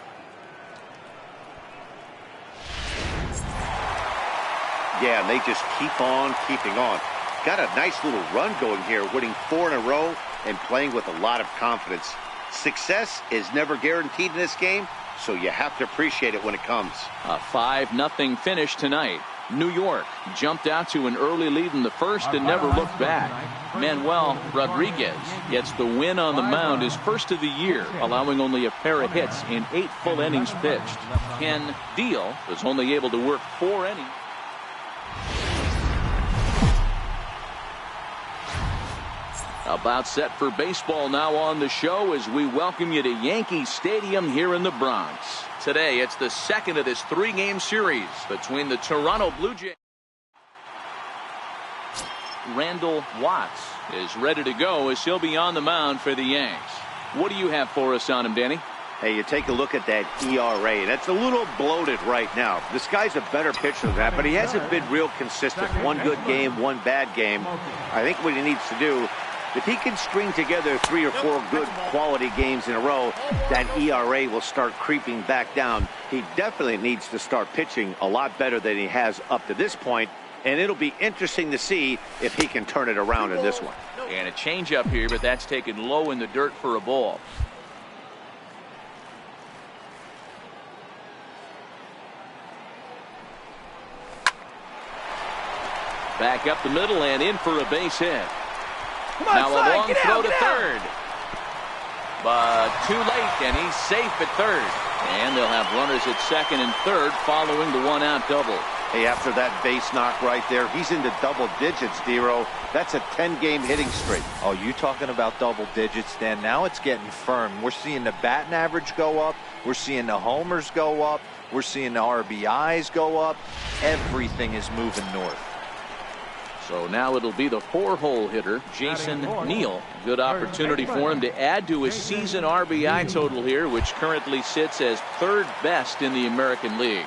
Yeah, and they just keep on keeping on. Got a nice little run going here, winning 4 in a row and playing with a lot of confidence. Success is never guaranteed in this game, so you have to appreciate it when it comes. A 5-0 finish tonight. New York jumped out to an early lead in the first and never looked back. Manuel Rodriguez gets the win on the mound, his first of the year, allowing only a pair of hits in 8 full innings pitched. Ken Deal was only able to work 4 innings. About set for baseball now on the show as we welcome you to Yankee Stadium here in the Bronx. Today it's the second of this 3-game series between the Toronto Blue Jays. Randall Watts is ready to go as he'll be on the mound for the Yanks. What do you have for us on him, Danny? Hey, you take a look at that ERA, and it's a little bloated right now. This guy's a better pitcher than that, but he hasn't been real consistent. One good game, one bad game. I think what he needs to do, if he can string together 3 or 4 good quality games in a row, that ERA will start creeping back down. He definitely needs to start pitching a lot better than he has up to this point, and it'll be interesting to see if he can turn it around in this one. And a changeup here, but that's taken low in the dirt for a ball. Back up the middle and in for a base hit. Now a long throw to third. But too late, and he's safe at third. And they'll have runners at second and third following the 1-out double. Hey, after that base knock right there, he's into double digits, Dero. That's a 10-game hitting streak. Oh, you talking about double digits, Dan? Now it's getting firm. We're seeing the batting average go up. We're seeing the homers go up. We're seeing the RBIs go up. Everything is moving north. So now it'll be the 4-hole hitter, Jason Neal. Good opportunity for him to add to his season RBI total here, which currently sits as 3rd best in the American League.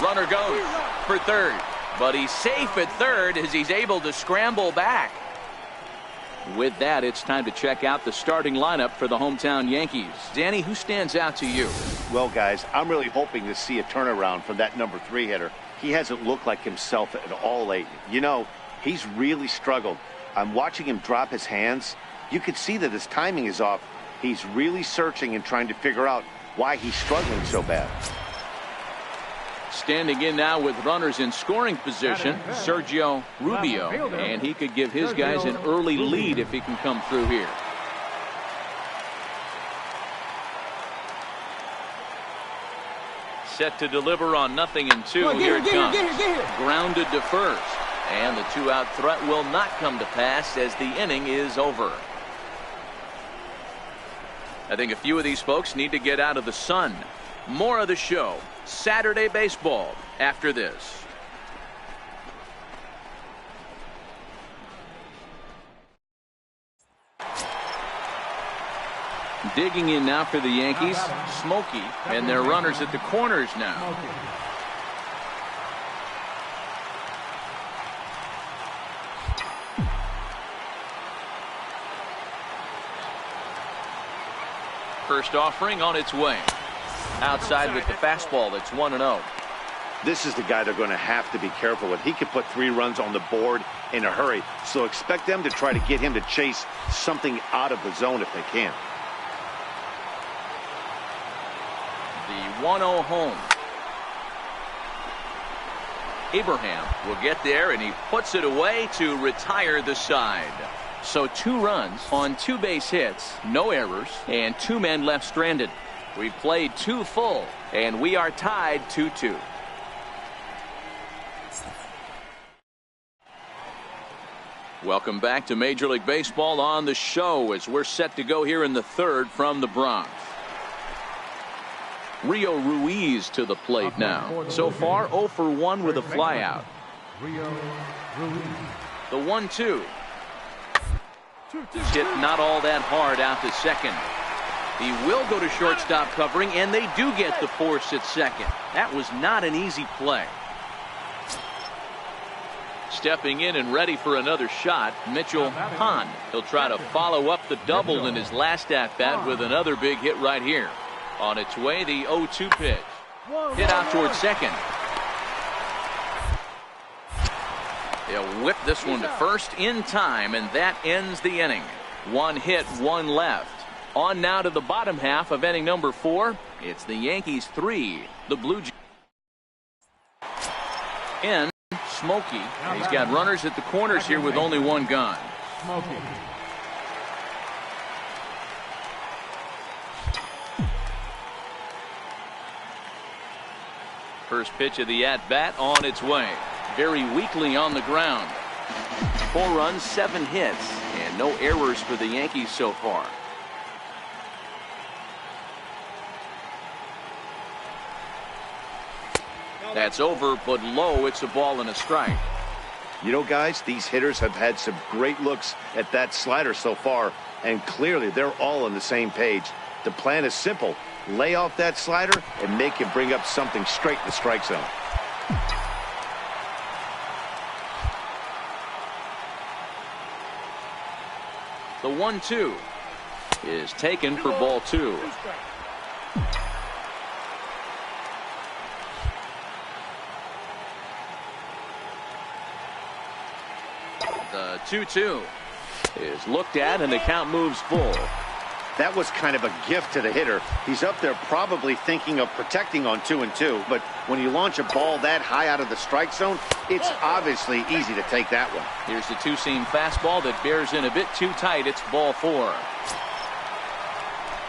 Runner goes for third, but he's safe at third as he's able to scramble back. With that, it's time to check out the starting lineup for the hometown Yankees. Danny, who stands out to you? Well, guys, I'm really hoping to see a turnaround from that number 3 hitter. He hasn't looked like himself at all lately. You know, he's really struggled. I'm watching him drop his hands. You can see that his timing is off. He's really searching and trying to figure out why he's struggling so bad. Standing in now with runners in scoring position, Sergio Rubio. And he could give his guys an early lead if he can come through here. Set to deliver on 0-2. Here it comes. Grounded to first. And the two-out threat will not come to pass as the inning is over. I think a few of these folks need to get out of the sun. More of the show, Saturday Baseball, after this. Digging in now for the Yankees, Smokey, and their runners at the corners now. First offering on its way. Outside with the fastball. That's 1-0. This is the guy they're going to have to be careful with. He could put 3 runs on the board in a hurry. So expect them to try to get him to chase something out of the zone if they can. The 1-0 home. Abraham will get there, and he puts it away to retire the side. So 2 runs on 2 base hits, no errors, and 2 men left stranded. We played 2 full, and we are tied 2-2. Welcome back to Major League Baseball on the show as we're set to go here in the 3rd from the Bronx. Rio Ruiz to the plate now. So far 0 for 1 with a flyout. The 1-2. Hit not all that hard out to second. He will go to shortstop covering, and they do get the force at second. That was not an easy play. Stepping in and ready for another shot, Mitchell Hahn. He'll try to follow up the double in his last at-bat with another big hit right here. On its way, the 0-2 pitch. Hit out towards second. They'll whip this one to first in time, and that ends the inning. 1 hit, 1 left. On now to the bottom half of inning number 4. It's the Yankees 3, the Blue Jays. And Smokey. He's got runners at the corners here with only 1 gone. First pitch of the at-bat on its way. Very weakly on the ground. 4 runs, 7 hits, and no errors for the Yankees so far. That's over, but low. It's a ball and a strike. You know, guys, these hitters have had some great looks at that slider so far, and clearly they're all on the same page. The plan is simple. Lay off that slider and make him bring up something straight in the strike zone. The 1-2 is taken for ball 2. The 2-2 is looked at, and the count moves full. That was kind of a gift to the hitter. He's up there probably thinking of protecting on 2-2, but when you launch a ball that high out of the strike zone, it's obviously easy to take that one. Here's the 2-seam fastball that bears in a bit too tight. It's ball 4.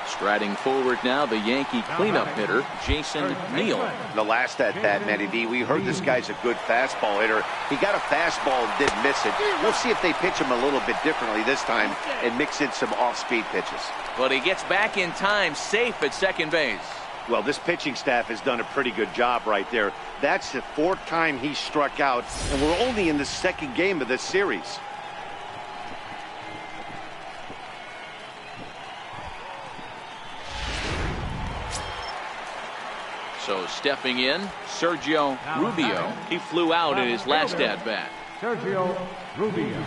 Striding forward now, the Yankee cleanup hitter, Jason Neal. The last at-bat, Matty D, we heard this guy's a good fastball hitter. He got a fastball and didn't miss it. We'll see if they pitch him a little bit differently this time and mix in some off-speed pitches. But he gets back in time, safe at second base. Well, this pitching staff has done a pretty good job right there. That's the 4th time he struck out, and we're only in the 2nd game of this series. So stepping in, Sergio Rubio. He flew out in his last at-bat. Sergio Rubio.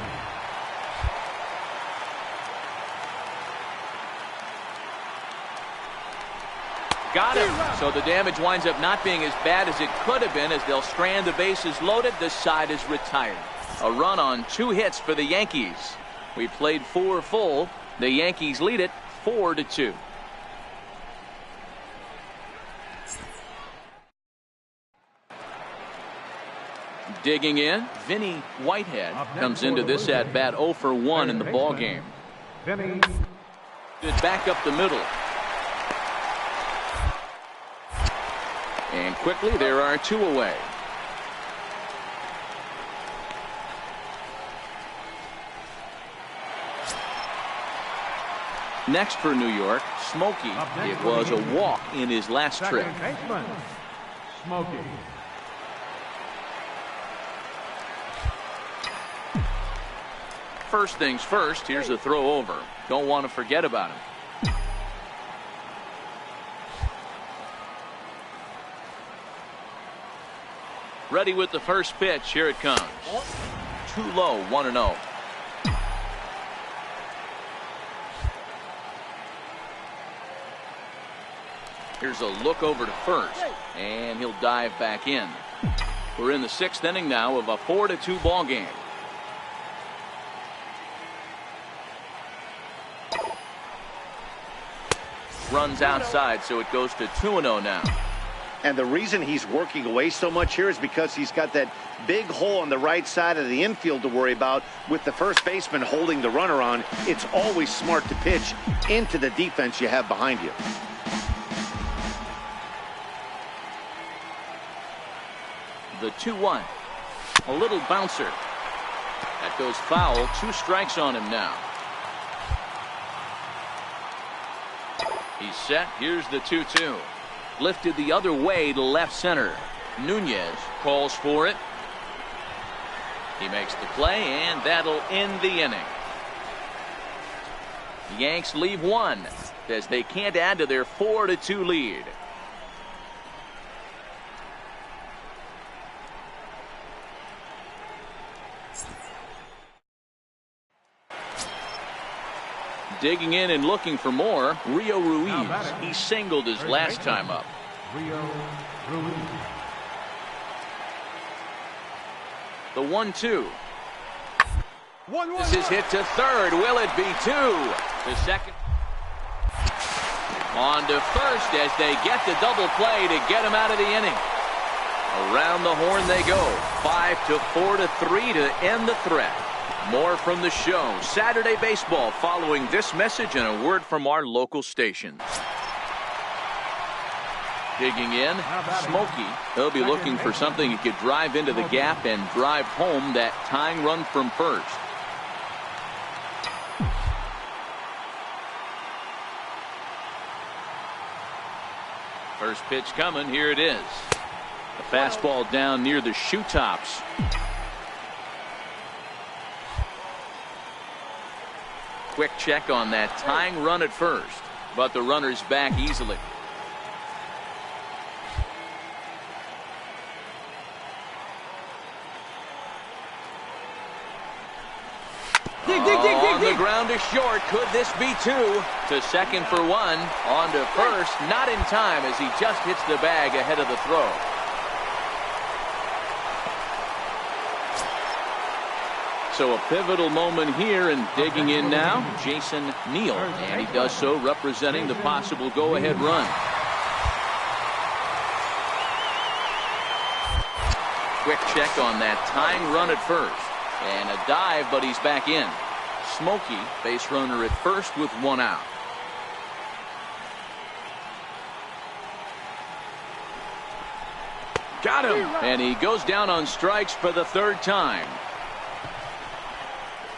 Got him. So the damage winds up not being as bad as it could have been as they'll strand the bases loaded. This side is retired. A run on 2 hits for the Yankees. We played 4 full. The Yankees lead it 4-2. Digging in, Vinny Whitehead comes into this at bat 0 for 1 in the ball game. Vinny. Back up the middle. And quickly there are 2 away. Next for New York, Smokey. It was a walk in his last trip. Baseman, Smokey. First things first, here's a throw over. Don't want to forget about him. Ready with the first pitch. Here it comes. Too low, 1-0. Here's a look over to first, and he'll dive back in. We're in the 6th inning now of a 4-2 ball game. Runs outside, so it goes to 2-0 now. And the reason he's working away so much here is because he's got that big hole on the right side of the infield to worry about. With the first baseman holding the runner on, it's always smart to pitch into the defense you have behind you. The 2-1. A little bouncer. That goes foul. 2 strikes on him now. He's set. Here's the 2-2. Lifted the other way to left center. Nunez calls for it. He makes the play, and that'll end the inning. The Yanks leave 1 as they can't add to their 4-2 lead. Digging in and looking for more, Rio Ruiz. He singled his last time up. Rio Ruiz. The 1-2. This is hit to third. Will it be 2? The second. On to first as they get the double play to get him out of the inning. Around the horn they go. 5-4-3 to end the threat. More from the show. Saturday Baseball following this message and a word from our local stations. Digging in, Smokey. He'll be looking for something he could drive into the gap and drive home that tying run from first. First pitch coming. Here it is. A fastball down near the shoe tops. Quick check on that tying run at first, but the runner's back easily. On the ground to short. Could this be 2? To second for 1. On to first. Not in time as he just hits the bag ahead of the throw. So a pivotal moment here, and digging in now, Jason Neal, and he does so representing the possible go-ahead run. Quick check on that tying run at first, and a dive, but he's back in. Smokey, base runner at first with 1 out. Got him, and he goes down on strikes for the 3rd time.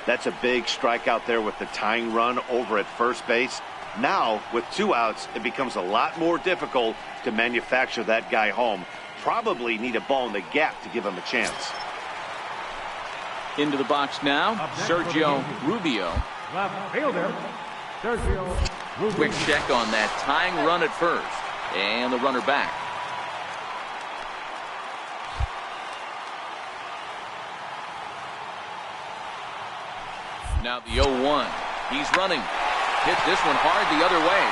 That's a big strikeout there with the tying run over at first base. Now, with 2 outs, it becomes a lot more difficult to manufacture that guy home. Probably need a ball in the gap to give him a chance. Into the box now, Sergio Rubio. Left fielder, Sergio Rubio. Quick check on that tying run at first, and the runner back. Now the 0-1. He's running. Hit this one hard the other way.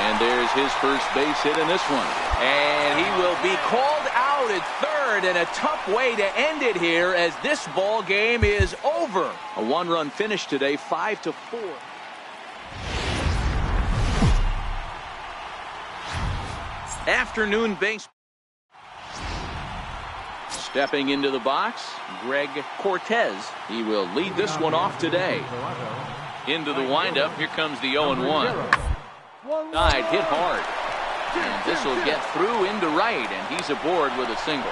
And there's his first base hit in this one. And he will be called out loaded third, and a tough way to end it here as this ball game is over. A one-run finish today, 5-4. Afternoon base. Stepping into the box, Greg Cortez. He will lead this one off today. Into the windup, here comes the 0-1. Side hit hard. And this will get through into right, and he's aboard with a single.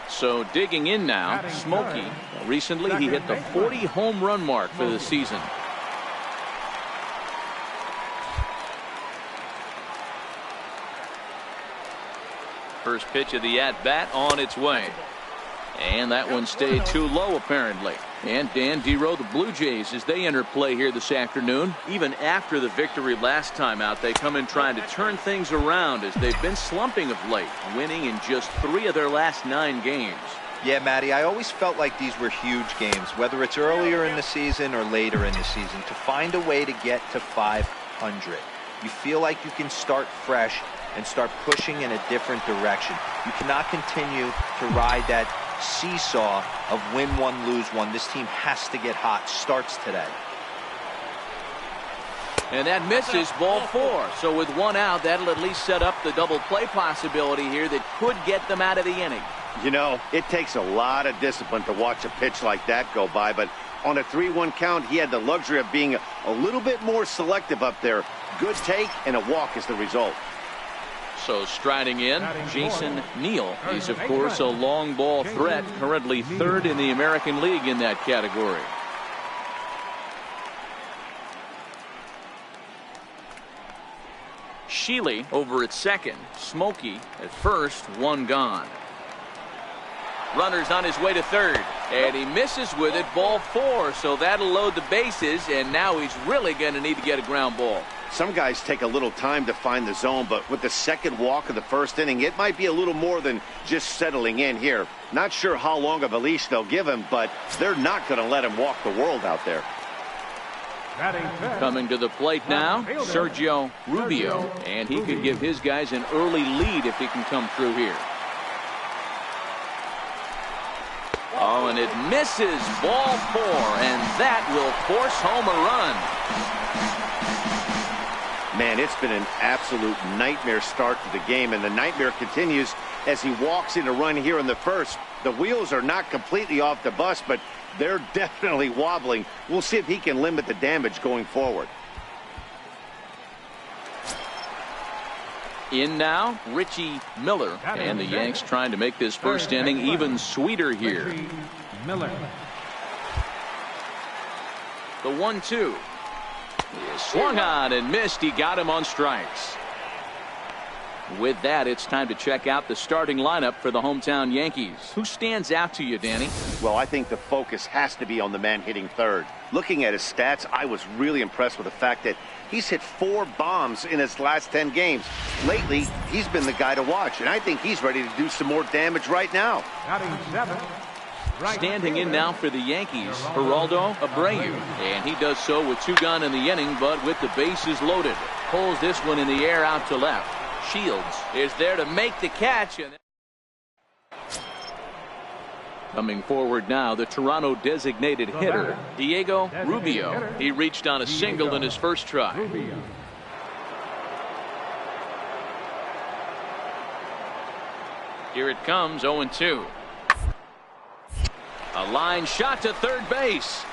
So digging in now, Smokey. Recently he hit the 40 home run mark for the season. First pitch of the at-bat on its way. And that one stayed too low apparently. And Dan Dero, the Blue Jays, as they enter play here this afternoon. Even after the victory last time out, they come in trying to turn things around as they've been slumping of late, winning in just 3 of their last 9 games. Yeah, Matty, I always felt like these were huge games, whether it's earlier in the season or later in the season, to find a way to get to 500. You feel like you can start fresh and start pushing in a different direction. You cannot continue to ride that seesaw of win one, lose one. This team has to get hot. Starts today. And that misses, ball 4. So with 1 out, that'll at least set up the double play possibility here that could get them out of the inning. You know, it takes a lot of discipline to watch a pitch like that go by, but on a 3-1 count, he had the luxury of being a little bit more selective up there. Good take, and a walk is the result. So striding in, Jason Neal. He's, of course, a long ball threat, currently 3rd in the American League in that category. Sheely over at second. Smokey at first, 1 gone. Runner's on his way to third, and he misses with it, ball 4, so that'll load the bases, and now he's really going to need to get a ground ball. Some guys take a little time to find the zone, but with the second walk of the first inning, it might be a little more than just settling in here. Not sure how long of a leash they'll give him, but they're not going to let him walk the world out there. Coming to the plate now, Sergio Rubio, and he could give his guys an early lead if he can come through here. Oh, and it misses, ball 4, and that will force home a run. Man, it's been an absolute nightmare start to the game, and the nightmare continues as he walks in a run here in the first. The wheels are not completely off the bus, but they're definitely wobbling. We'll see if he can limit the damage going forward. In now, Richie Miller, and the Yanks trying to make this first inning even sweeter here. Miller. The 1-2. He swung on and missed. He got him on strikes. With that, it's time to check out the starting lineup for the hometown Yankees. Who stands out to you, Danny? Well, I think the focus has to be on the man hitting third. Looking at his stats, I was really impressed with the fact that he's hit 4 bombs in his last 10 games. Lately, he's been the guy to watch, and I think he's ready to do some more damage right now. Standing in now for the Yankees, Geraldo Abreu, and he does so with 2 gone in the inning, but with the bases loaded. Pulls this one in the air out to left. Shields is there to make the catch. And coming forward now, the Toronto designated hitter, Diego Rubio. He reached on a single in his first try. Here it comes, 0-2. A line shot to third base.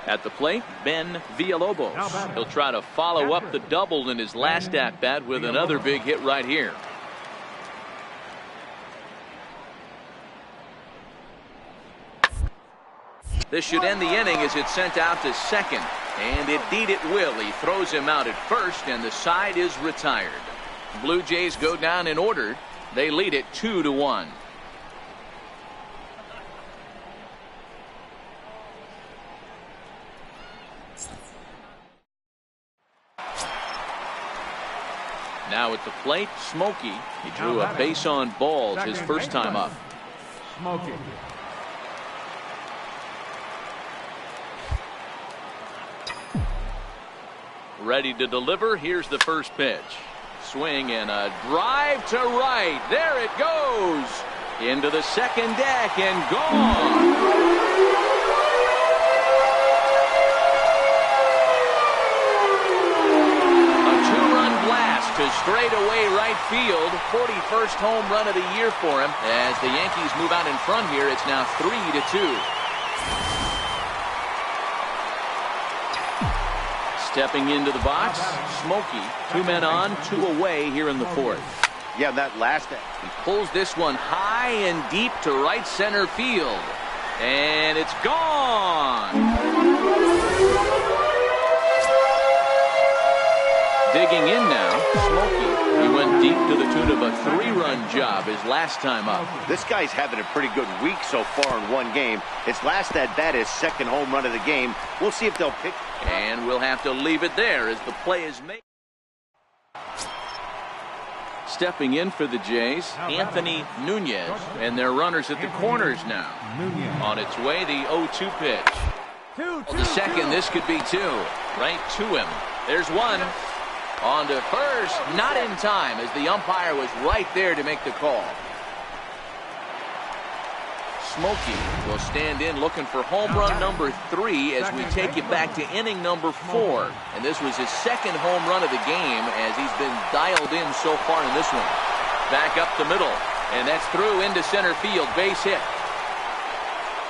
At the plate, Ben Villalobos. He'll try to follow up the double in his last at-bat with another big hit right here. This should end the inning as it's sent out to second. And indeed it will. He throws him out at first, and the side is retired. Blue Jays go down in order. They lead it 2-1. Now at the plate, Smokey. He drew a base on balls his first time up. Smokey. Ready to deliver. Here's the first pitch. Swing and a drive to right. There it goes. Into the second deck and gone. To straightaway right field. 41st home run of the year for him. As the Yankees move out in front here, it's now 3-2. Stepping into the box, Smokey. 2 men on, 2 away here in the fourth. Yeah, that last. He pulls this one high and deep to right center field. And it's gone. Digging in now, Smokey. He went deep to the tune of a 3-run job his last time up. This guy's having a pretty good week so far in one game. His last at bat is second home run of the game. We'll see if they'll pick. And we'll have to leave it there as the play is made. Stepping in for the Jays, Anthony Nunez. And their runners at the corners now. On its way, the 0-2 pitch. The second, this could be 2. Right to him. There's one. On to first, not in time as the umpire was right there to make the call. Smokey will stand in looking for home run number 3 as we take it back to inning number 4. And this was his second home run of the game as he's been dialed in so far in this one. Back up the middle, and that's through into center field, base hit.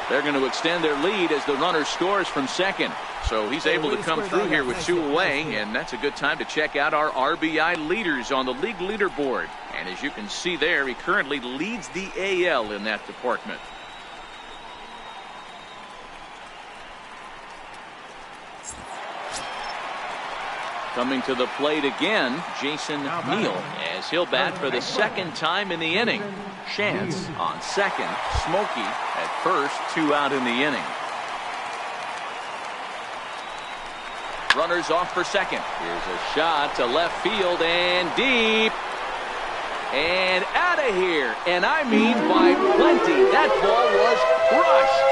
They're going to extend their lead as the runner scores from second. So he's able to come through here with 2 away, and that's a good time to check out our RBI leaders on the league leaderboard. And as you can see there, he currently leads the AL in that department. Coming to the plate again, Jason Neal, as he'll bat for the second time in the inning. Chance on second, Smokey at first, 2 out in the inning. Runners off for second. Here's a shot to left field and deep. And out of here. And I mean by plenty. That ball was crushed.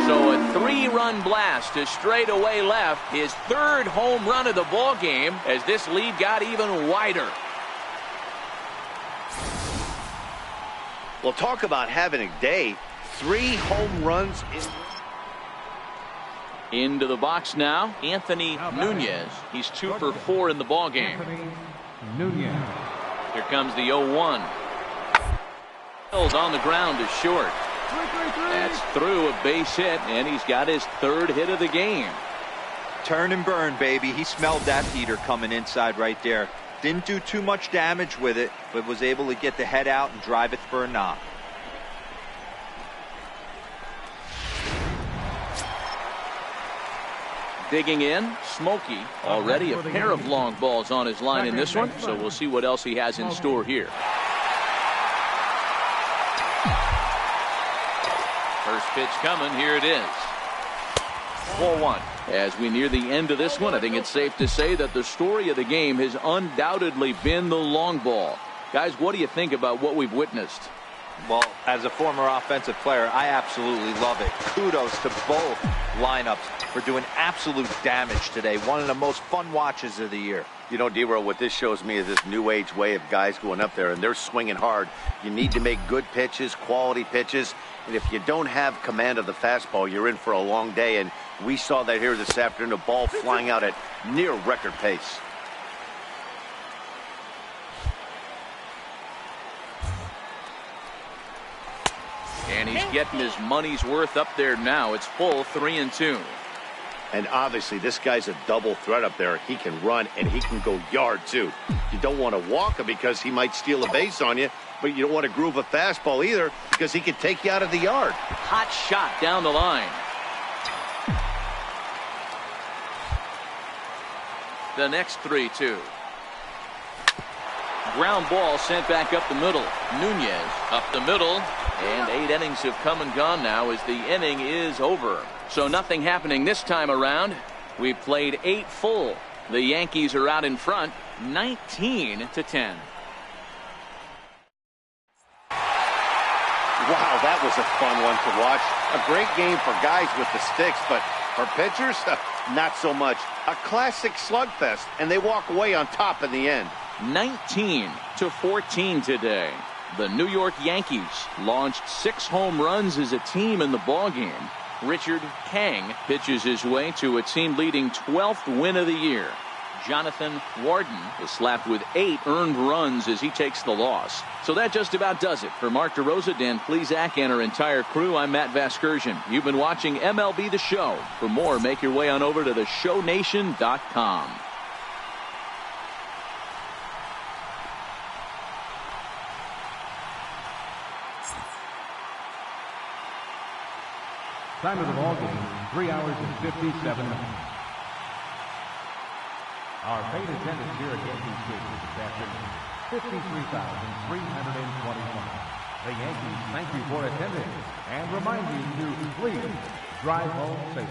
So a 3-run blast to straightaway left. His 3rd home run of the ball game as this lead got even wider. Well, talk about having a day. 3 home runs in. Into the box now, Anthony Nunez. He's 2 for 4 in the ball game. Here comes the 0-1. On the ground is short. That's through a base hit, and he's got his 3rd hit of the game. Turn and burn, baby. He smelled that heater coming inside right there. Didn't do too much damage with it, but was able to get the head out and drive it for a knock. Digging in, Smokey. Already a pair of long balls on his line in this one, so we'll see what else he has in store here. First pitch coming, here it is. 4-1. As we near the end of this one, I think it's safe to say that the story of the game has undoubtedly been the long ball. Guys, what do you think about what we've witnessed? Well, as a former offensive player, I absolutely love it. Kudos to both lineups for doing absolute damage today. One of the most fun watches of the year. You know, D-Roll, what this shows me is this new age way of guys going up there, and they're swinging hard. You need to make good pitches, quality pitches, and if you don't have command of the fastball, you're in for a long day, and we saw that here this afternoon, a ball flying out at near record pace. And he's getting his money's worth up there now. It's full 3-2. And obviously, this guy's a double threat up there. He can run and he can go yard, too. You don't want to walk him because he might steal a base on you, but you don't want to groove a fastball either because he can take you out of the yard. Hot shot down the line. The next 3-2. Ground ball sent back up the middle. Nunez up the middle. And 8 innings have come and gone now as the inning is over. So nothing happening this time around. We've played 8 full. The Yankees are out in front, 19-10. Wow, that was a fun one to watch. A great game for guys with the sticks, but for pitchers, not so much. A classic slugfest, and they walk away on top in the end. 19-14 today. The New York Yankees launched 6 home runs as a team in the ballgame. Richard Kang pitches his way to a team-leading 12th win of the year. Jonathan Warden is slapped with 8 earned runs as he takes the loss. So that just about does it. For Mark DeRosa, Dan Plesac, and our entire crew, I'm Matt Vasgersian. You've been watching MLB The Show. For more, make your way on over to theshownation.com. Time of the ball game, 3 hours and 57 minutes. Our paid attendance here at Yankee Stadium this afternoon, 53,321. The Yankees thank you for attending and remind you to please drive home safely.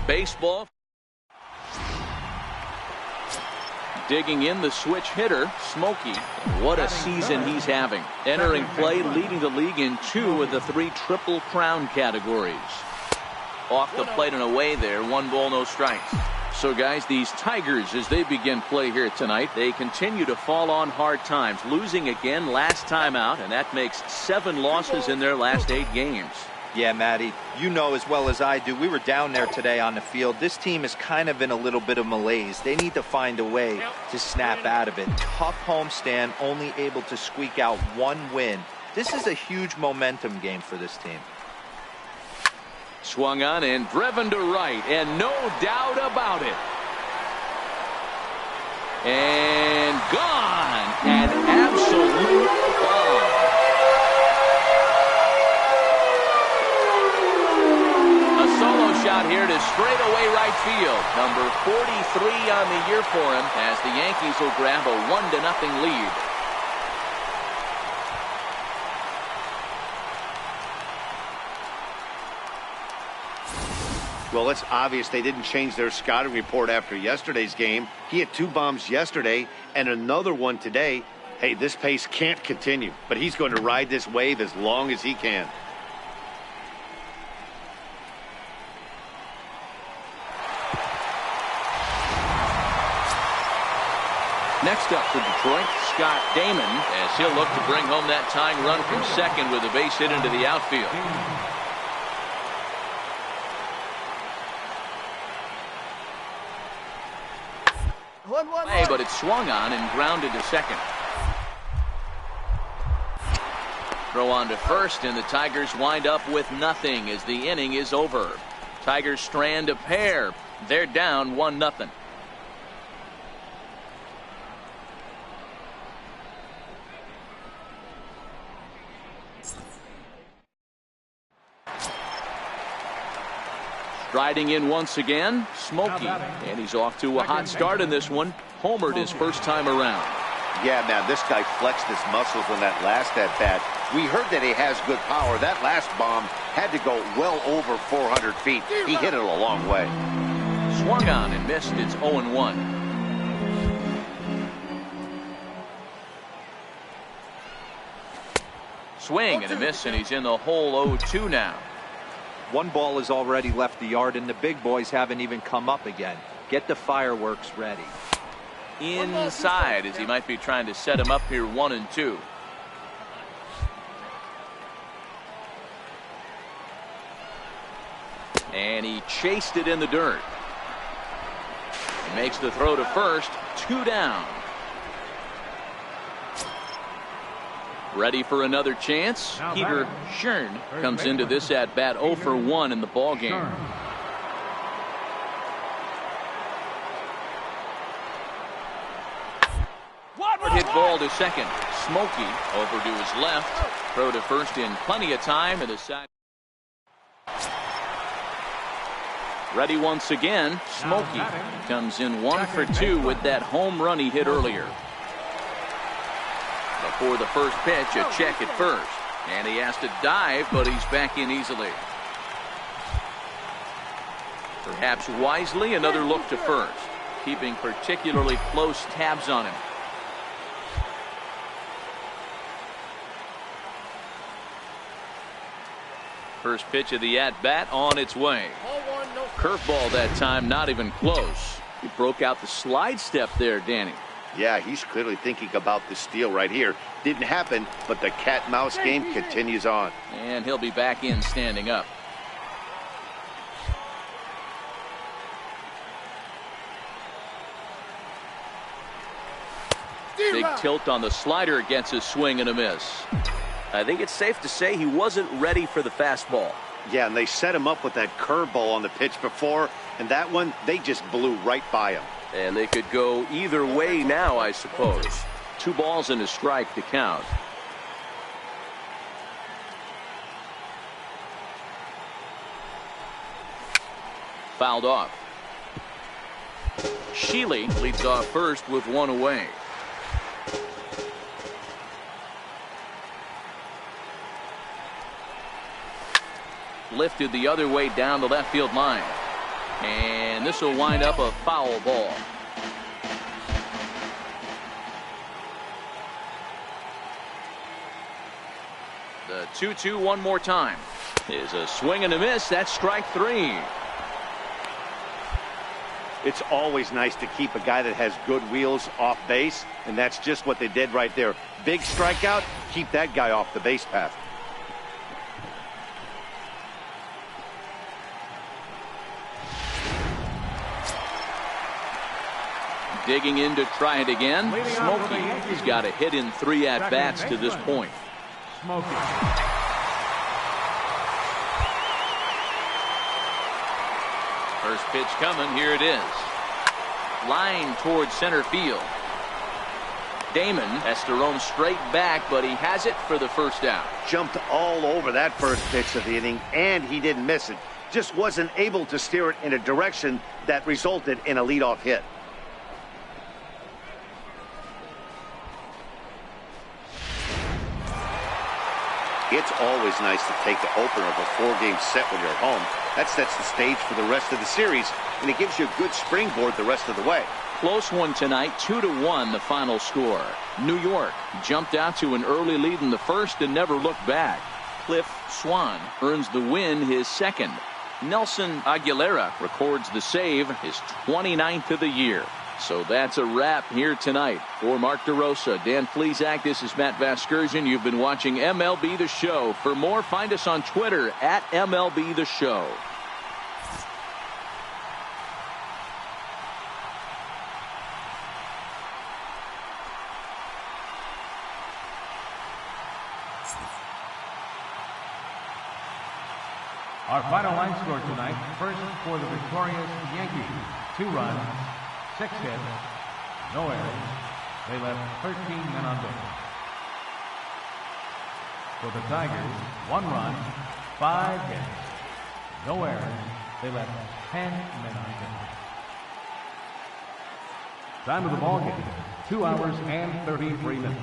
Baseball. Digging in the switch hitter, Smokey. What a season he's having. Entering play, leading the league in 2 of the 3 Triple Crown categories. Off the plate and away there, 1 ball, no strikes. So guys, these Tigers, as they begin play here tonight, they continue to fall on hard times, losing again last time out, and that makes 7 losses in their last 8 games. Yeah, Matty, you know as well as I do, we were down there today on the field. This team is kind of in a little bit of malaise. They need to find a way to snap out of it. Tough homestand, only able to squeak out 1 win. This is a huge momentum game for this team. Swung on and driven to right, and no doubt about it. And gone. An absolute bomb. Solo shot here to straightaway right field. Number 43 on the year for him as the Yankees will grab a 1-0 lead. Well, it's obvious they didn't change their scouting report after yesterday's game. He had 2 bombs yesterday and another one today. Hey, this pace can't continue, but he's going to ride this wave as long as he can. Next up for Detroit, Scott Damon, as he'll look to bring home that tying run from second with a base hit into the outfield. Hey, but it's swung on and grounded to second. Throw on to first, and the Tigers wind up with nothing as the inning is over. Tigers strand a pair. They're down 1-0. Striding in once again, Smokey, and he's off to a hot start in this one. Homered his first time around. Yeah, man, this guy flexed his muscles on that last at-bat. We heard that he has good power. That last bomb had to go well over 400 feet. He hit it a long way. Swung on and missed. It's 0-1. Swing and a miss, and he's in the hole 0-2 now. One ball has already left the yard, and the big boys haven't even come up again. Get the fireworks ready. Inside, as he might be trying to set him up here 1-2. And he chased it in the dirt. He makes the throw to first. 2 down. Ready for another chance. Peter Schern comes into this at bat 0 for 1 in the ball game. Hit ball to second. Smokey over to his left. Throw to first in plenty of time, and the side. Ready once again. Smokey comes in 1 for 2 with that home run he hit earlier. Before the first pitch, a check at first. And he has to dive, but he's back in easily. Perhaps wisely, another look to first. Keeping particularly close tabs on him. First pitch of the at-bat on its way. Curveball that time, not even close. He broke out the slide step there, Danny. Yeah, he's clearly thinking about the steal right here. Didn't happen, but the cat-mouse game continues on. And he'll be back in standing up. Big tilt on the slider, gets a swing and a miss. I think it's safe to say he wasn't ready for the fastball. Yeah, and they set him up with that curveball on the pitch before, and that one, they just blew right by him. And they could go either way now, I suppose. 2 balls and a strike to count. Fouled off. Sheely leads off first with 1 away. Lifted the other way down the left field line. And this will wind up a foul ball. The 2-2 one more time. Is a swing and a miss. That's strike 3. It's always nice to keep a guy that has good wheels off base, and that's just what they did right there. Big strikeout, keep that guy off the base path. Digging in to try it again. Smokey has got a hit in 3 at-bats to this point. Smokey. First pitch coming. Here it is. Line towards center field. Damon has to roam straight back, but he has it for the first out. Jumped all over that first pitch of the inning, and he didn't miss it. Just wasn't able to steer it in a direction that resulted in a leadoff hit. It's always nice to take the opener of a 4-game set when you're home. That sets the stage for the rest of the series, and it gives you a good springboard the rest of the way. Close one tonight, 2-1 the final score. New York jumped out to an early lead in the first and never looked back. Cliff Swan earns the win, his second. Nelson Aguilera records the save, his 29th of the year. So that's a wrap here tonight. For Mark DeRosa, Dan Plesac, this is Matt Vasgersian. You've been watching MLB The Show. For more, find us on Twitter at MLB The Show. Our final line score tonight, first for the victorious Yankees, 2 runs, 6 hits, no errors. They left 13 men on base. For the Tigers, 1 run, 5 hits, no errors. They left 10 men on base. Time of the ball game, 2 hours and 33 minutes.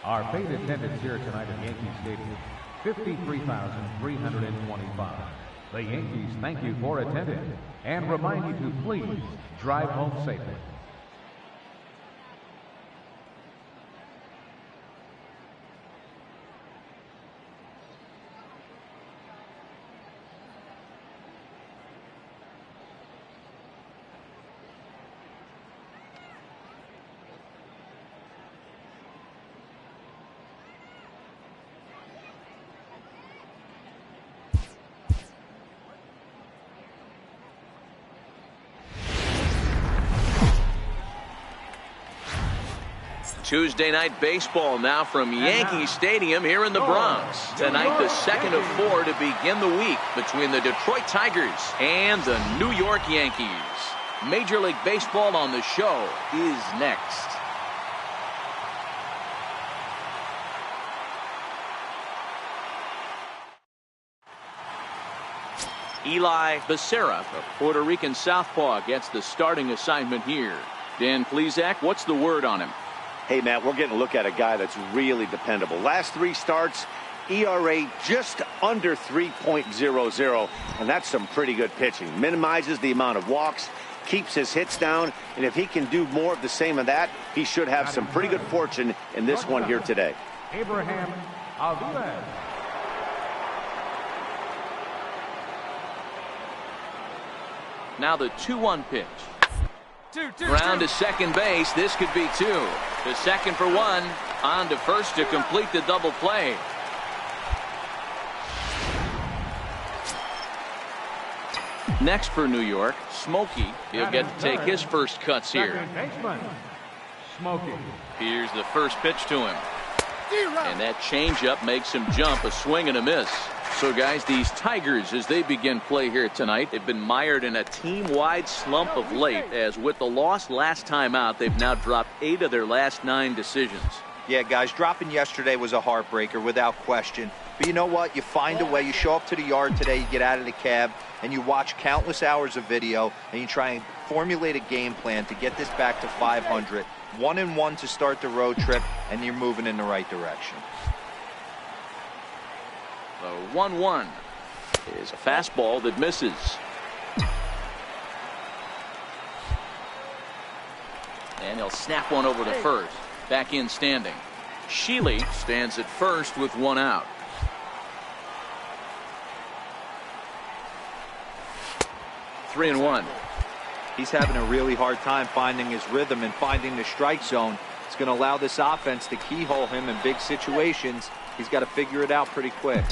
Our paid attendance here tonight at Yankee Stadium, 53,325. The Yankees thank you for attending and remind you to please drive home safely. Tuesday night baseball now from Yankee Stadium here in the Bronx. Tonight, the second of 4 to begin the week between the Detroit Tigers and the New York Yankees. Major League Baseball on the show is next. Eli Becerra, a Puerto Rican southpaw, gets the starting assignment here. Dan Plesac, what's the word on him? Hey, Matt, we're getting a look at a guy that's really dependable. Last 3 starts, ERA just under 3.00, and that's some pretty good pitching. Minimizes the amount of walks, keeps his hits down, and if he can do more of the same of that, he should have some pretty good fortune in this one here today. Abraham Avila. Now the 2-1 pitch. Ground to second base. This could be 2. To second for 1. On to first to complete the double play. Next for New York, Smokey. He'll get to take his first cuts here. Smokey. Here's the first pitch to him. And that changeup makes him jump. A swing and a miss. So, guys, these Tigers, as they begin play here tonight, they've been mired in a team-wide slump of late, as with the loss last time out, they've now dropped 8 of their last 9 decisions. Yeah, guys, dropping yesterday was a heartbreaker without question. But you know what? You find a way. You show up to the yard today, you get out of the cab, and you watch countless hours of video, and you try and formulate a game plan to get this back to 500. 1-1 to start the road trip, and you're moving in the right direction. The 1-1 is a fastball that misses. And he'll snap one over to first. Back in standing. Sheely stands at first with 1 out. Three and 1. He's having a really hard time finding his rhythm and finding the strike zone. It's going to allow this offense to keyhole him in big situations. He's got to figure it out pretty quick.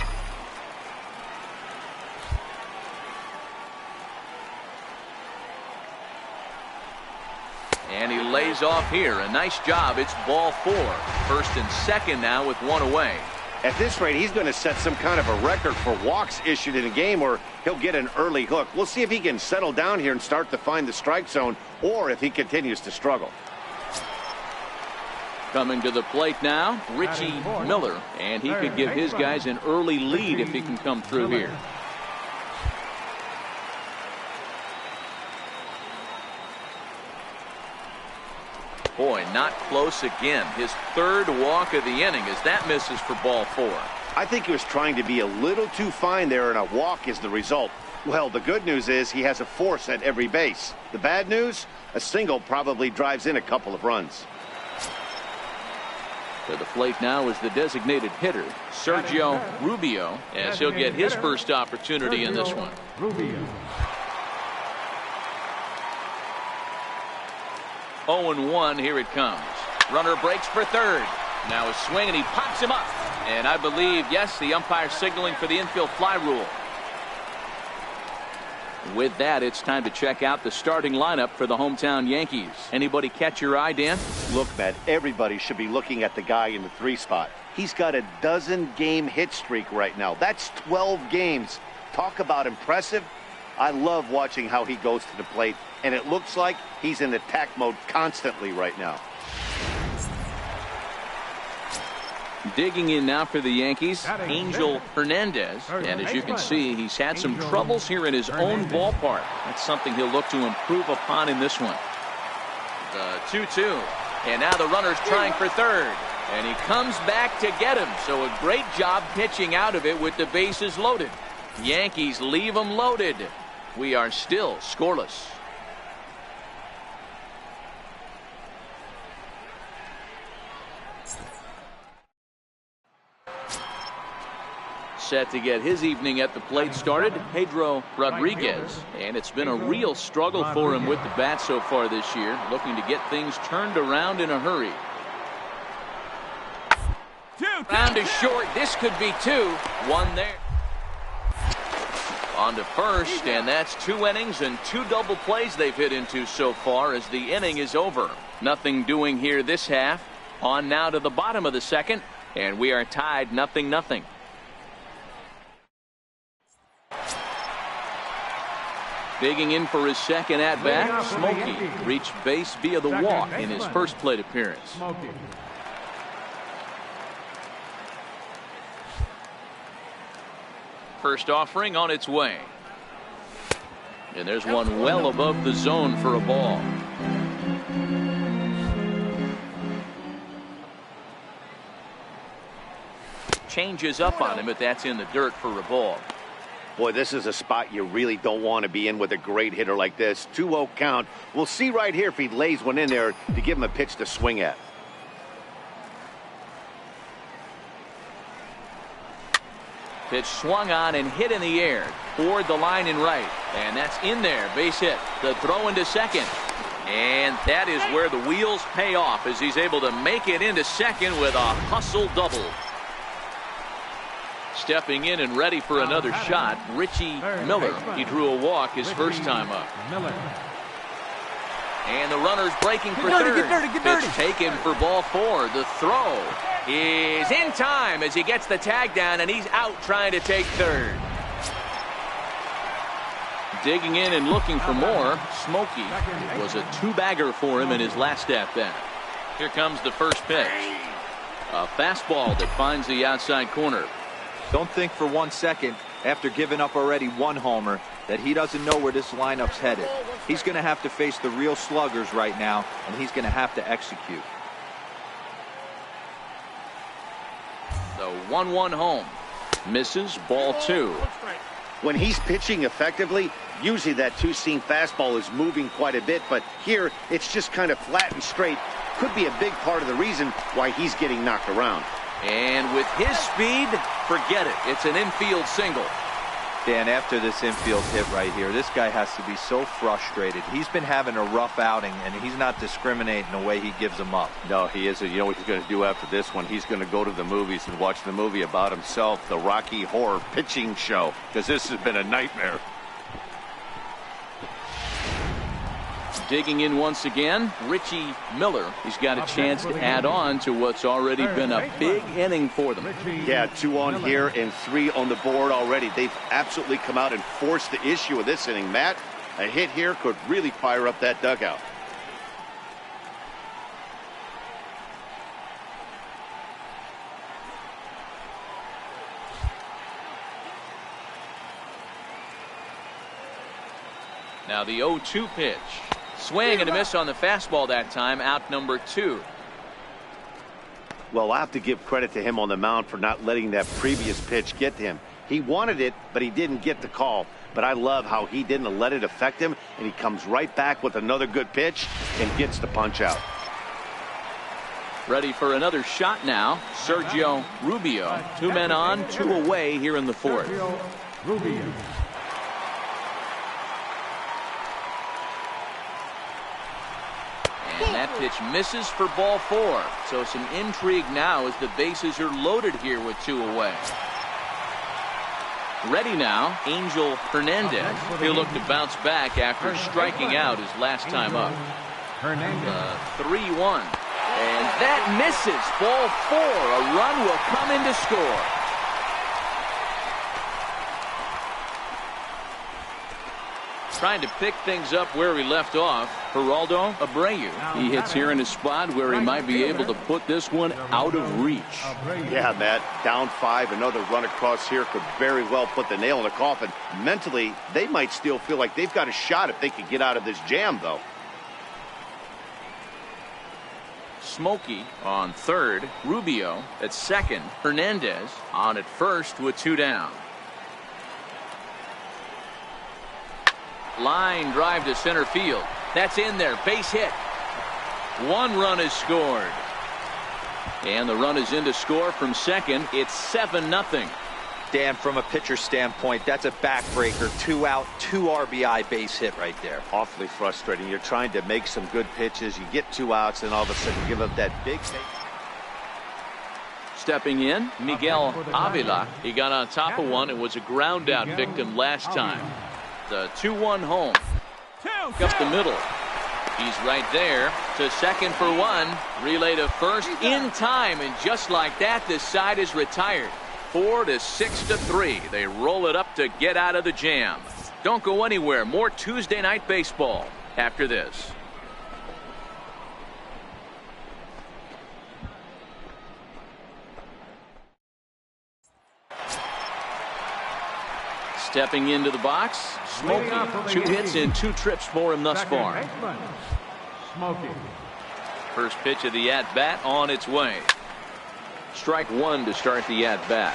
And he lays off here. A nice job. It's ball 4. First and second now with 1 away. At this rate, he's going to set some kind of a record for walks issued in a game where he'll get an early hook. We'll see if he can settle down here and start to find the strike zone, or if he continues to struggle. Coming to the plate now, Richie Miller, and he could give his guys an early lead if he can come through here. Boy, not close again. His 3rd walk of the inning as that misses for ball 4. I think he was trying to be a little too fine there, and a walk is the result. Well, the good news is he has a force at every base. The bad news, a single probably drives in a couple of runs. To the plate now is the designated hitter, Sergio Rubio, as he'll get his first opportunity in this one. Rubio. 0-1, here it comes. Runner breaks for third. Now a swing, and he pops him up. And I believe, yes, the umpire signaling for the infield fly rule. With that, it's time to check out the starting lineup for the hometown Yankees. Anybody catch your eye, Dan? Look, Matt, everybody should be looking at the guy in the 3 spot. He's got a 12-game hit streak right now. That's 12 games. Talk about impressive. I love watching how he goes to the plate, and it looks like he's in attack mode constantly right now. Digging in now for the Yankees, Angel Hernandez. And as you can see, he's had some troubles here in his own ballpark. That's something he'll look to improve upon in this one. The 2-2. And now the runner's trying for third. And he comes back to get him. So a great job pitching out of it with the bases loaded. Yankees leave them loaded. We are still scoreless. Set to get his evening at the plate started, Pedro Rodriguez. And it's been a real struggle for him with the bat so far this year, looking to get things turned around in a hurry. Round is short. This could be two. One there. On to first, and that's 2 innings and 2 double plays they've hit into so far as the inning is over. Nothing doing here this half. On now to the bottom of the second, and we are tied 0-0. Digging in for his second at-bat, Smokey reached base via the walk in his first plate appearance. First offering on its way. And there's one well above the zone for a ball. Changes up on him, but that's in the dirt for a ball. Boy, this is a spot you really don't want to be in with a great hitter like this. 2-0 count. We'll see right here if he lays one in there to give him a pitch to swing at. Pitch swung on and hit in the air toward the line and right. And that's in there. Base hit. The throw into second. And that is where the wheels pay off as he's able to make it into second with a hustle double. Stepping in and ready for another shot, Richie Miller. He drew a walk his first time up. And the runner's breaking for third. Pitch taken for ball 4. The throw is in time as he gets the tag down, and he's out trying to take third. Digging in and looking for more, Smokey was a 2-bagger for him in his last at-bat. Here comes the first pitch. A fastball that finds the outside corner. Don't think for 1 second, after giving up already 1 homer, that he doesn't know where this lineup's headed. He's going to have to face the real sluggers right now, and he's going to have to execute. The 1-1 home. Misses, ball 2. When he's pitching effectively, usually that two-seam fastball is moving quite a bit, but here it's just kind of flat and straight. Could be a big part of the reason why he's getting knocked around. And with his speed, forget it. It's an infield single. Dan, after this infield hit right here, this guy has to be so frustrated. He's been having a rough outing, and he's not discriminating the way he gives them up. No, he isn't. You know what he's going to do after this one? He's going to go to the movies and watch the movie about himself, the Rocky Horror Pitching Show, because this has been a nightmare. Digging in once again, Richie Miller. He's got a chance to add on to what's already been a big inning for them. Yeah, 2 on here and 3 on the board already. They've absolutely come out and forced the issue of this inning. Matt, a hit here could really fire up that dugout. Now the 0-2 pitch. Swing and a miss on the fastball that time, out number 2. Well, I have to give credit to him on the mound for not letting that previous pitch get to him. He wanted it, but he didn't get the call. But I love how he didn't let it affect him, and he comes right back with another good pitch and gets the punch out. Ready for another shot now, Sergio Rubio. 2 men on, 2 away here in the 4th. Rubio. And that pitch misses for ball 4. So some intrigue now as the bases are loaded here with 2 away. Ready now, Angel Hernandez. He'll look to bounce back after striking out his last time up. 3-1. And that misses. Ball 4. A run will come in to score. Trying to pick things up where we left off. Geraldo Abreu. He hits here in a spot where he might be able to put this one out of reach. Yeah, Matt. Down 5. Another run across here could very well put the nail in the coffin. Mentally, they might still feel like they've got a shot if they could get out of this jam, though. Smokey on third. Rubio at second. Hernandez on at first with 2 down. Line drive to center field. That's in there. Base hit. 1 run is scored. And the run is in to score from second. It's 7-0. Dan, from a pitcher standpoint, that's a backbreaker. 2 out, 2 RBI base hit right there. Awfully frustrating. You're trying to make some good pitches. You get 2 outs, and all of a sudden you give up that big hit. Stepping in, Miguel Avila. He got on top of one and was a ground out victim last time. The 2-1 home. Up the middle. He's right there to second for 1. Relay to first in time, and just like that, this side is retired. 4 to 6 to 3. They roll it up to get out of the jam. Don't go anywhere. More Tuesday night baseball after this. Stepping into the box, Smokey. 2 hits and 2 trips for him thus far. Smokey. First pitch of the at-bat on its way. Strike 1 to start the at-bat.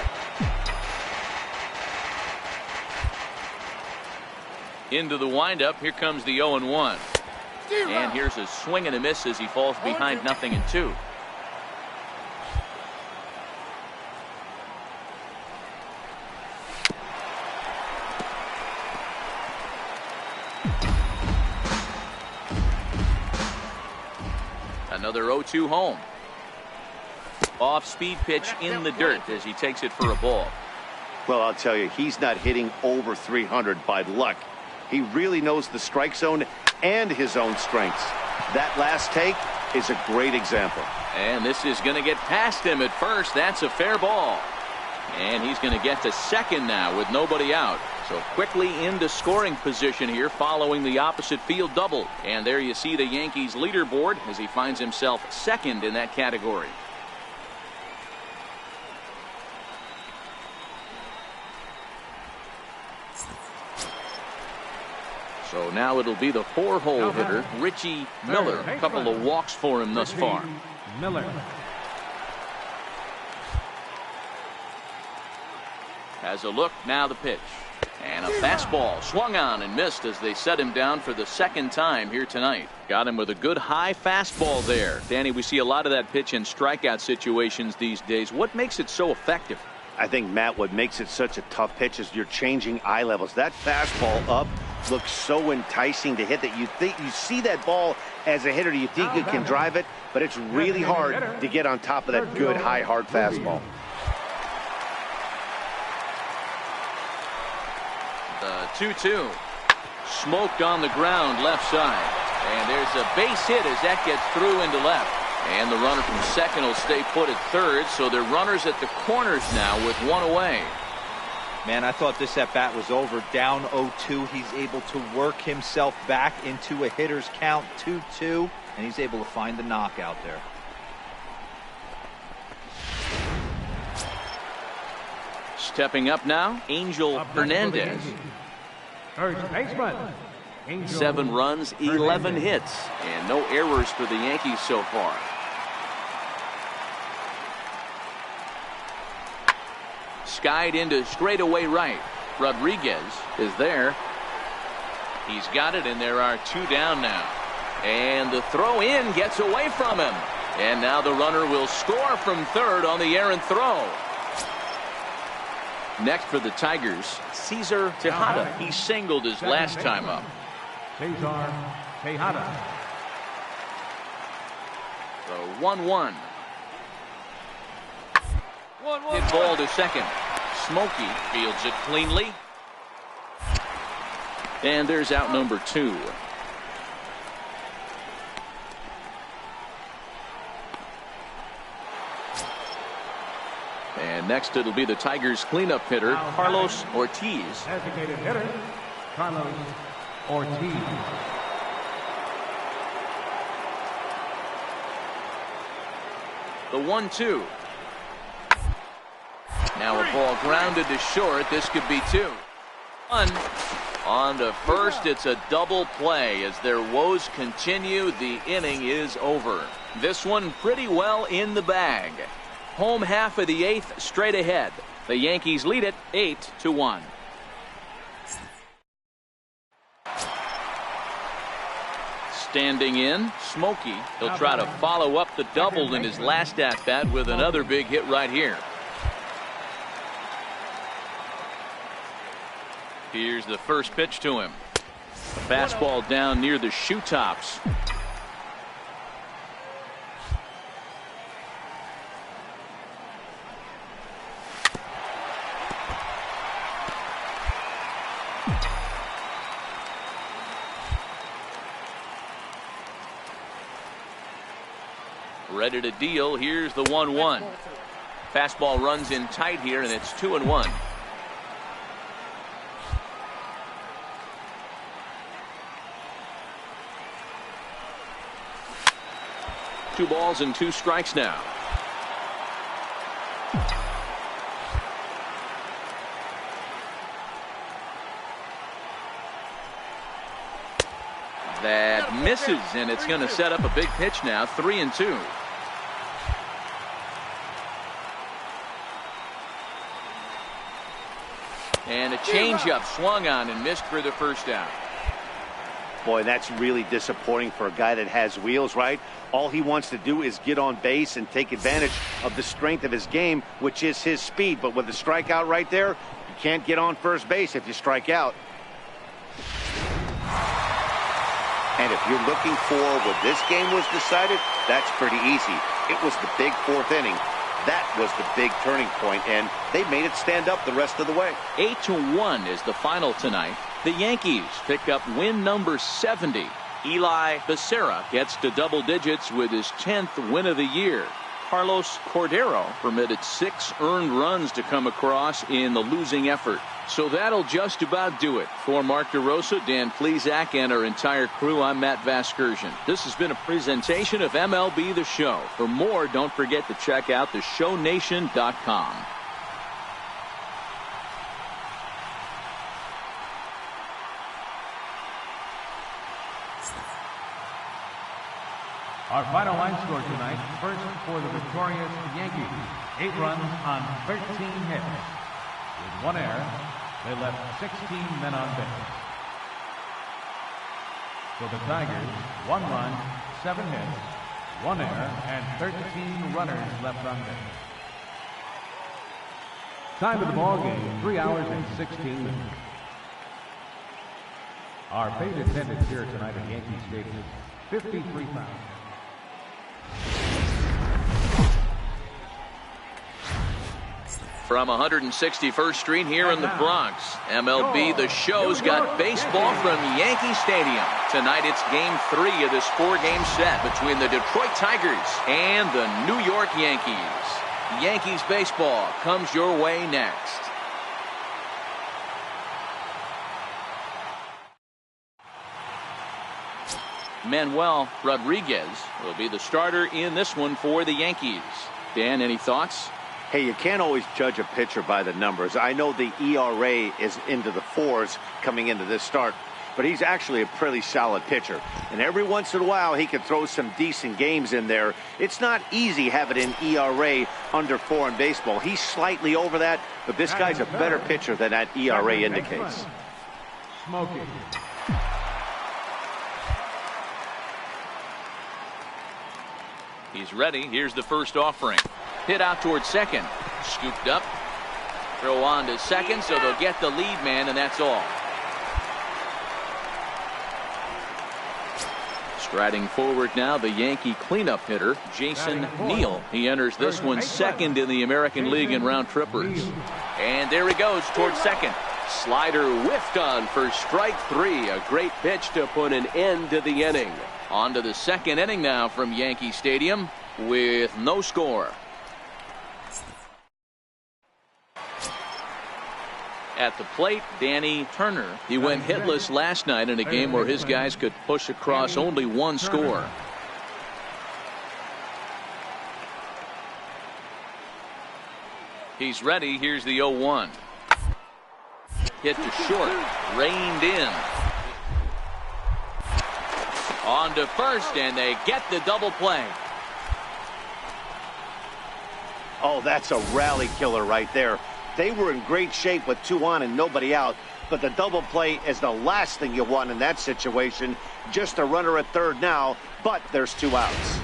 Into the windup. Here comes the 0-1. And here's a swing and a miss as he falls behind 0-2. Another 0-2 home. Off-speed pitch in the dirt as he takes it for a ball. Well, I'll tell you, he's not hitting over 300 by luck. He really knows the strike zone and his own strengths. That last take is a great example. And this is going to get past him at first. That's a fair ball. And he's going to get to second now with nobody out. So quickly into scoring position here following the opposite field double. And there you see the Yankees leaderboard as he finds himself second in that category. So now it'll be the 4-hole hitter, Richie Miller. A couple of walks for him thus far. Miller. Has a look, now the pitch. And a fastball swung on and missed as they set him down for the second time here tonight. Got him with a good high fastball there. Danny, we see a lot of that pitch in strikeout situations these days. What makes it so effective? I think, Matt, what makes it such a tough pitch is you're changing eye levels. That fastball up looks so enticing to hit that you think you see that ball as a hitter. You think you can drive it, but it's really hard to get on top of that good high hard fastball. The 2-2. Smoked on the ground left side. And there's a base hit as that gets through into left. And the runner from second will stay put at third. So they're runners at the corners now with 1 away. Man, I thought this at bat was over. Down 0-2. He's able to work himself back into a hitter's count, 2-2. And he's able to find the knockout there. Stepping up now, Angel Hernandez. First baseman. 7 runs, 11 hits, and no errors for the Yankees so far. Skied into straightaway right. Rodriguez is there. He's got it, and there are 2 down now. And the throw in gets away from him. And now the runner will score from third on the errant throw. Next for the Tigers, Cesar Tejada. He singled his last time up. Cesar Tejada. The 1-1. Hit ball to second. Smokey fields it cleanly. And there's out number 2. And next it'll be the Tigers cleanup hitter, Carlos Ortiz. Designated hitter, Carlos Ortiz. The 1-2. Now a ball grounded to short. This could be 2. 1 on to first. It's a double play as their woes continue. The inning is over. This one pretty well in the bag. Home half of the 8th straight ahead. The Yankees lead it 8-1. Standing in, Smokey. He'll try to follow up the double in his last at-bat with another big hit right here. Here's the first pitch to him. A fastball down near the shoe tops. Ready to deal. Here's the 1-1. Fastball runs in tight here, and it's 2-1. Two balls and two strikes now. That misses, and it's going to set up a big pitch now. 3-2. And a changeup swung on and missed for the first out. Boy, that's really disappointing for a guy that has wheels, right? All he wants to do is get on base and take advantage of the strength of his game, which is his speed. But with the strikeout right there, you can't get on first base if you strike out. And if you're looking for when this game was decided, that's pretty easy. It was the big fourth inning. That was the big turning point, and they made it stand up the rest of the way. 8-1 is the final tonight. The Yankees pick up win number 70. Eli Becerra gets to double digits with his 10th win of the year. Carlos Cordero permitted 6 earned runs to come across in the losing effort. So that'll just about do it. For Mark DeRosa, Dan Plesac, and our entire crew, I'm Matt Vasgersian. This has been a presentation of MLB The Show. For more, don't forget to check out theshownation.com. Our final line score tonight, first for the victorious Yankees, 8 runs on 13 hits. With 1 error, they left 16 men on base. For the Tigers, 1 run, 7 hits, 1 error, and 13 runners left on base. Time of the ball game, 3 hours and 16 minutes. Our paid attendance here tonight at Yankee Stadium, 53,000. From 161st Street here in the Bronx, MLB The Show's got baseball from Yankee Stadium. Tonight it's Game 3 of this 4-game set between the Detroit Tigers and the New York Yankees. Yankees baseball comes your way next. Manuel Rodriguez will be the starter in this one for the Yankees. Dan, any thoughts? Hey, you can't always judge a pitcher by the numbers. I know the ERA is into the 4s coming into this start, but he's actually a pretty solid pitcher. And every once in a while, he can throw some decent games in there. It's not easy having an ERA under 4 in baseball. He's slightly over that, but this guy's a better pitcher than that ERA indicates. Smokey. He's ready. Here's the first offering. Hit out towards second. Scooped up. Throw on to second, so they'll get the lead man, and that's all. Striding forward now, the Yankee cleanup hitter, Jason Neal. He enters this one second in the American League in round trippers. And there he goes towards second. Slider whiffed on for strike 3. A great pitch to put an end to the inning. On to the second inning now from Yankee Stadium with no score. At the plate, Danny Turner. He went hitless last night in a game where his guys could push across only 1 score. He's ready. Here's the 0-1. Hit to short. Reined in. On to first, and they get the double play. Oh, that's a rally killer right there. They were in great shape with 2 on and nobody out, but the double play is the last thing you want in that situation. Just a runner at third now, but there's 2 outs.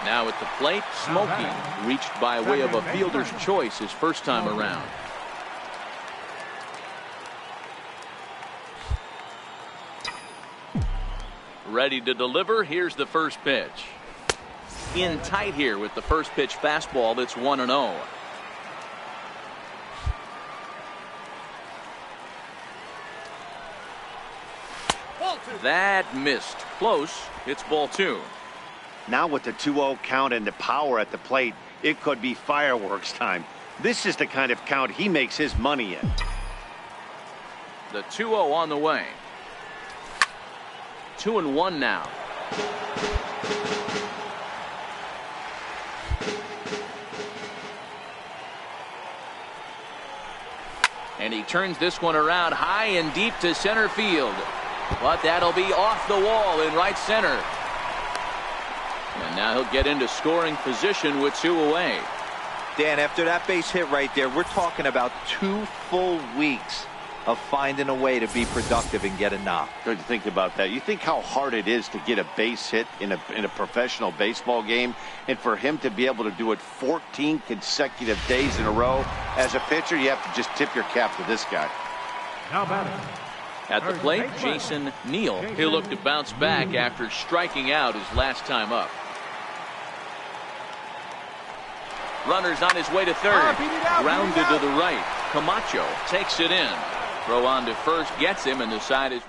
Now at the plate, Smokey reached by way of a fielder's choice his first time around. Ready to deliver. Here's the first pitch. In tight here with the first pitch fastball that's 1-0. That missed. Close. It's ball 2. Now with the 2-0 count and the power at the plate, it could be fireworks time. This is the kind of count he makes his money in. The 2-0 on the way. 2-1 now. And he turns this one around high and deep to center field. But that'll be off the wall in right center. And now he'll get into scoring position with 2 away. Dan, after that base hit right there, we're talking about 2 full weeks of finding a way to be productive and get a knock. Good to think about that. You think how hard it is to get a base hit in a professional baseball game, and for him to be able to do it 14 consecutive days in a row. As a pitcher, you have to just tip your cap to this guy. Now batting. At the plate, Jason Neal. He'll look to bounce back after striking out his last time up. Runners on his way to third. Grounded to the right. Camacho takes it in. Throw on to first gets him, and the side is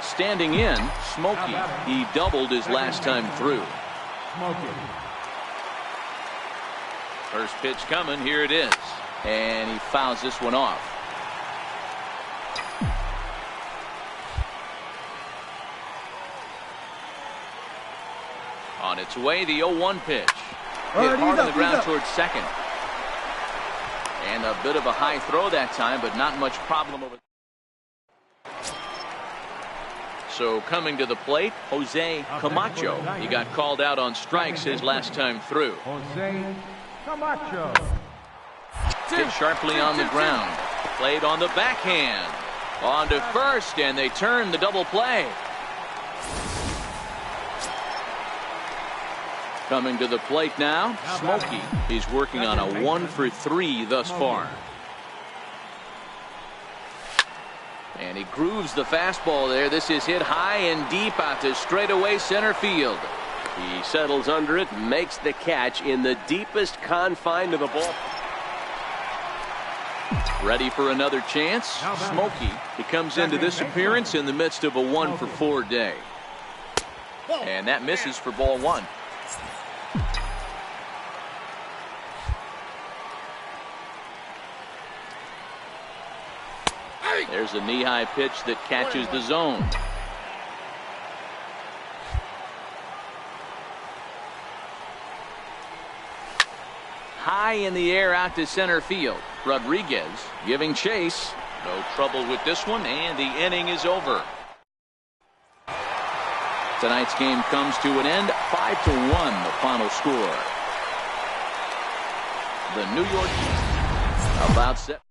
standing in. Smokey. He doubled his last time through. First pitch coming. Here it is. And he fouls this one off. On its way, the 0-1 pitch. Hit hard on the ground towards second. And a bit of a high throw that time, but not much problem over. So coming to the plate, Jose Camacho. He got called out on strikes his last time through. Jose Camacho. Hit sharply on the ground. Played on the backhand. On to first, and they turn the double play. Coming to the plate now, Smokey. He's working on a 1-for-3 thus far. And he grooves the fastball there. This is hit high and deep out to straightaway center field. He settles under it, makes the catch in the deepest confine of the ball. Ready for another chance. Smokey. He comes into this appearance in the midst of a 1-for-4 day. And that misses for ball 1. There's a knee-high pitch that catches the zone. High in the air out to center field. Rodriguez giving chase. No trouble with this one, and the inning is over. Tonight's game comes to an end. 5-1 the final score. The New York about set.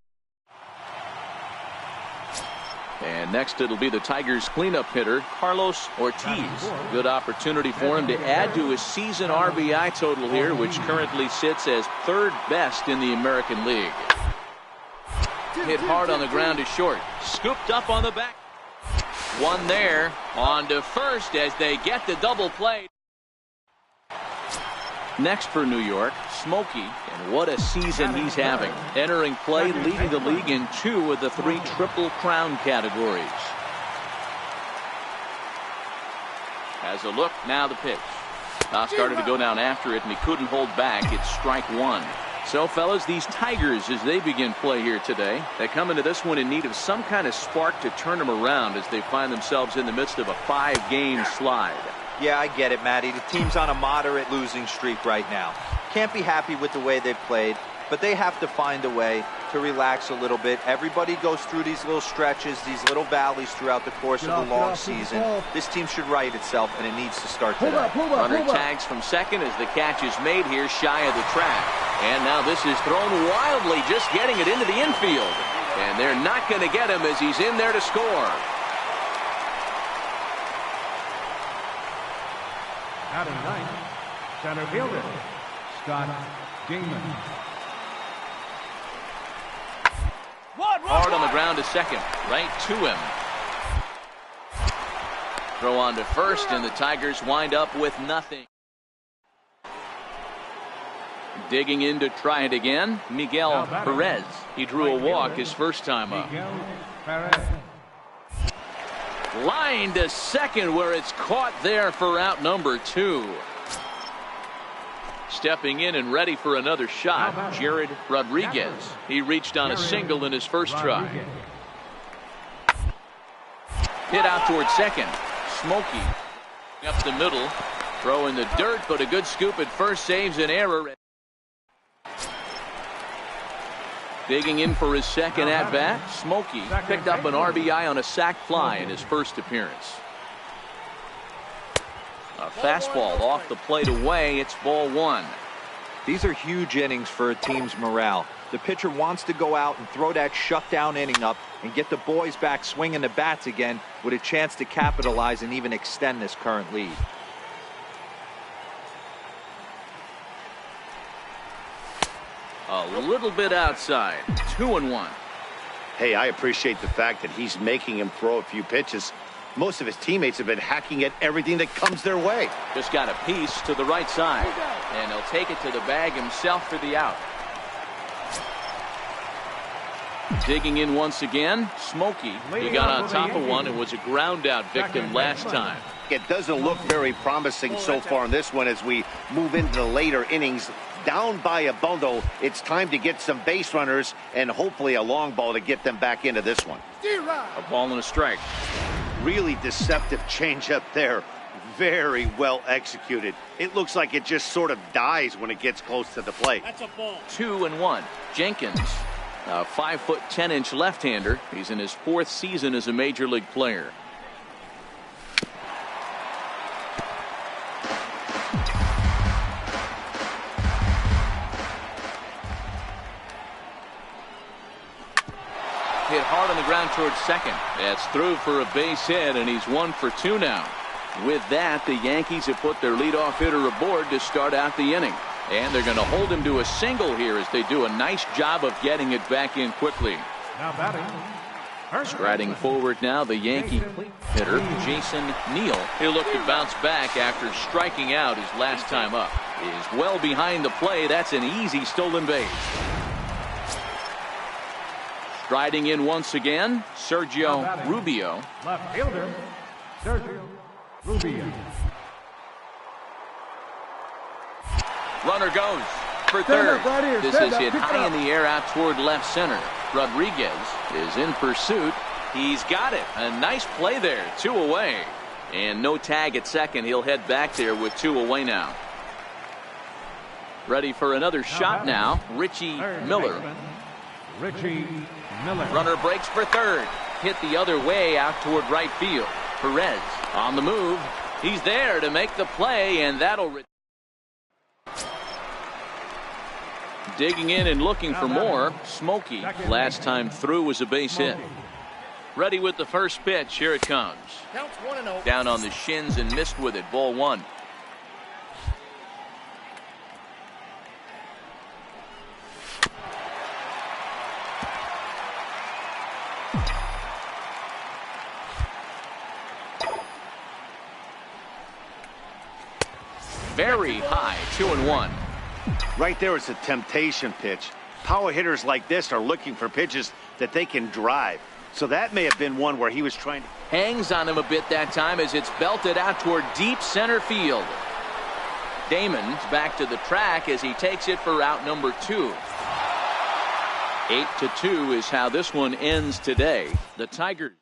And next it'll be the Tigers cleanup hitter, Carlos Ortiz. Good opportunity for him to add to his season RBI total here, which currently sits as 3rd best in the American League. Hit hard on the ground to short. Scooped up on the back. One there. On to first as they get the double play. Next for New York, Smokey, and what a season he's having. Entering play, leading the league in 2 of the 3 Triple Crown categories. Has a look, now the pitch. Started to go down after it, and he couldn't hold back. It's strike 1. So, fellas, these Tigers, as they begin play here today, they come into this one in need of some kind of spark to turn them around as they find themselves in the midst of a 5-game slide. Yeah, I get it, Matty. The team's on a moderate losing streak right now. Can't be happy with the way they've played. but they have to find a way to relax a little bit. Everybody goes through these little stretches, these little valleys throughout the course of a long season. This team should right itself, and it needs to start today. Runner tags from second as the catch is made here shy of the track. And now this is thrown wildly, just getting it into the infield. And they're not going to get him as he's in there to score. Batting ninth, center fielder, Scott Dingman. Hard on the ground to second, right to him. Throw on to first, and the Tigers wind up with nothing. Digging in to try it again, Miguel Perez. He drew a walk his first time up. Line to second, where it's caught there for out number 2. Stepping in and ready for another shot, Jared Rodriguez. He reached on a single in his first try. Hit out towards second. Smokey up the middle. Throw in the dirt, but a good scoop at first saves an error. Digging in for his second at-bat, Smokey picked up an RBI on a sac fly in his first appearance. A fastball off the plate away. It's ball 1. These are huge innings for a team's morale. The pitcher wants to go out and throw that shutdown inning up and get the boys back swinging the bats again with a chance to capitalize and even extend this current lead. A little bit outside. 2-1. Hey, I appreciate the fact that he's making him throw a few pitches. Most of his teammates have been hacking at everything that comes their way. Just got a piece to the right side, and he'll take it to the bag himself for the out. Digging in once again, Smokey. He got on top of one and was a ground out victim last time. It doesn't look very promising so far in this one as we move into the later innings. Down by a bundle, it's time to get some base runners and hopefully a long ball to get them back into this one. A ball and a strike. Really deceptive changeup there. Very well executed. It looks like it just sort of dies when it gets close to the plate. That's a ball. 2-1. Jenkins, a 5'10" left-hander. He's in his 4th season as a major league player. Hit hard on the ground towards second. That's through for a base hit, and he's 1 for 2 now. With that, the Yankees have put their leadoff hitter aboard to start out the inning. And they're going to hold him to a single here as they do a nice job of getting it back in quickly. Now batting. Striding forward now, the Yankee hitter, Jason Neal. He'll look to bounce back after striking out his last time up. Is well behind the play. That's an easy stolen base. Striding in once again, Sergio Rubio. Left fielder, Sergio Rubio. Runner goes for third. This is hit high in the air out toward left center. Rodriguez is in pursuit. He's got it. A nice play there. 2 away. And no tag at second. He'll head back there with 2 away now. Ready for another shot now. Richie Miller. Richie Miller. Runner breaks for third. Hit the other way out toward right field. Perez on the move. He's there to make the play, and that'll... Digging in and looking for more. Smokey, last time through, was a base hit. Ready with the first pitch. Here it comes. Down on the shins and missed with it. Ball 1. Very high. 2-1. Right there, it's a temptation pitch. Power hitters like this are looking for pitches that they can drive. So that may have been one where he was trying to... Hangs on him a bit that time as it's belted out toward deep center field. Damon's back to the track as he takes it for out number 2. 8-2 is how this one ends today. The Tigers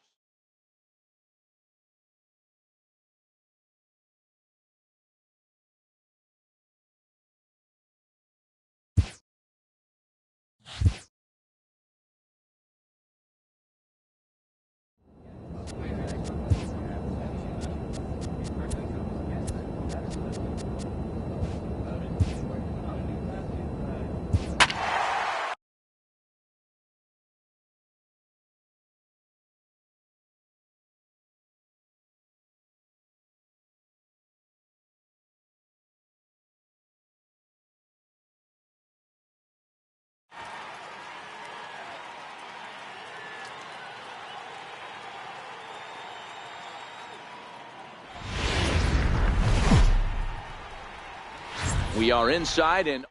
We are inside and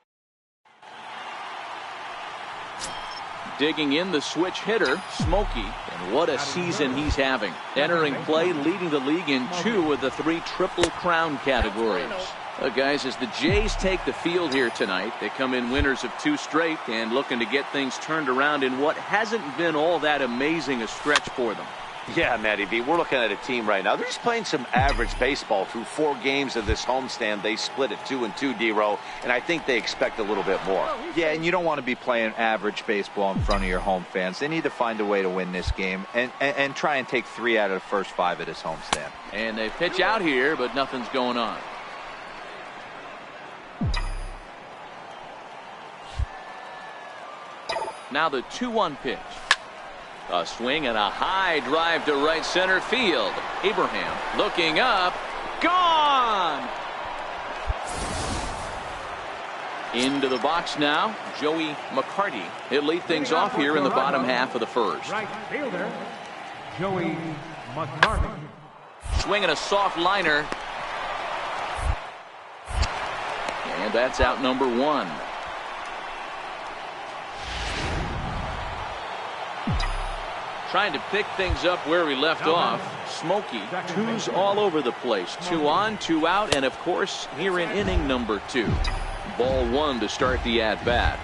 digging in the switch hitter, Smokey. And what a season he's having. Entering play, leading the league in 2 of the 3 Triple Crown categories. Guys, as the Jays take the field here tonight, they come in winners of 2 straight and looking to get things turned around in what hasn't been all that amazing a stretch for them. Yeah, Matty V, we're looking at a team right now. They're just playing some average baseball through 4 games of this homestand. They split at 2-2, D-Row, and I think they expect a little bit more. Yeah, and you don't want to be playing average baseball in front of your home fans. They need to find a way to win this game and try and take 3 out of the first 5 at this homestand. And they pitch out here, but nothing's going on. Now the 2-1 pitch. A swing and a high drive to right center field. Abraham looking up. Gone! Into the box now, Joey McCarty. He'll lead things off here in the bottom half of the first. Right fielder, Joey McCarty. Swinging a soft liner. And that's out number 1. Trying to pick things up where we left off. Smokey, 2s all over the place. 2 on, 2 out, and of course, here in inning number 2. Ball 1 to start the at-bat.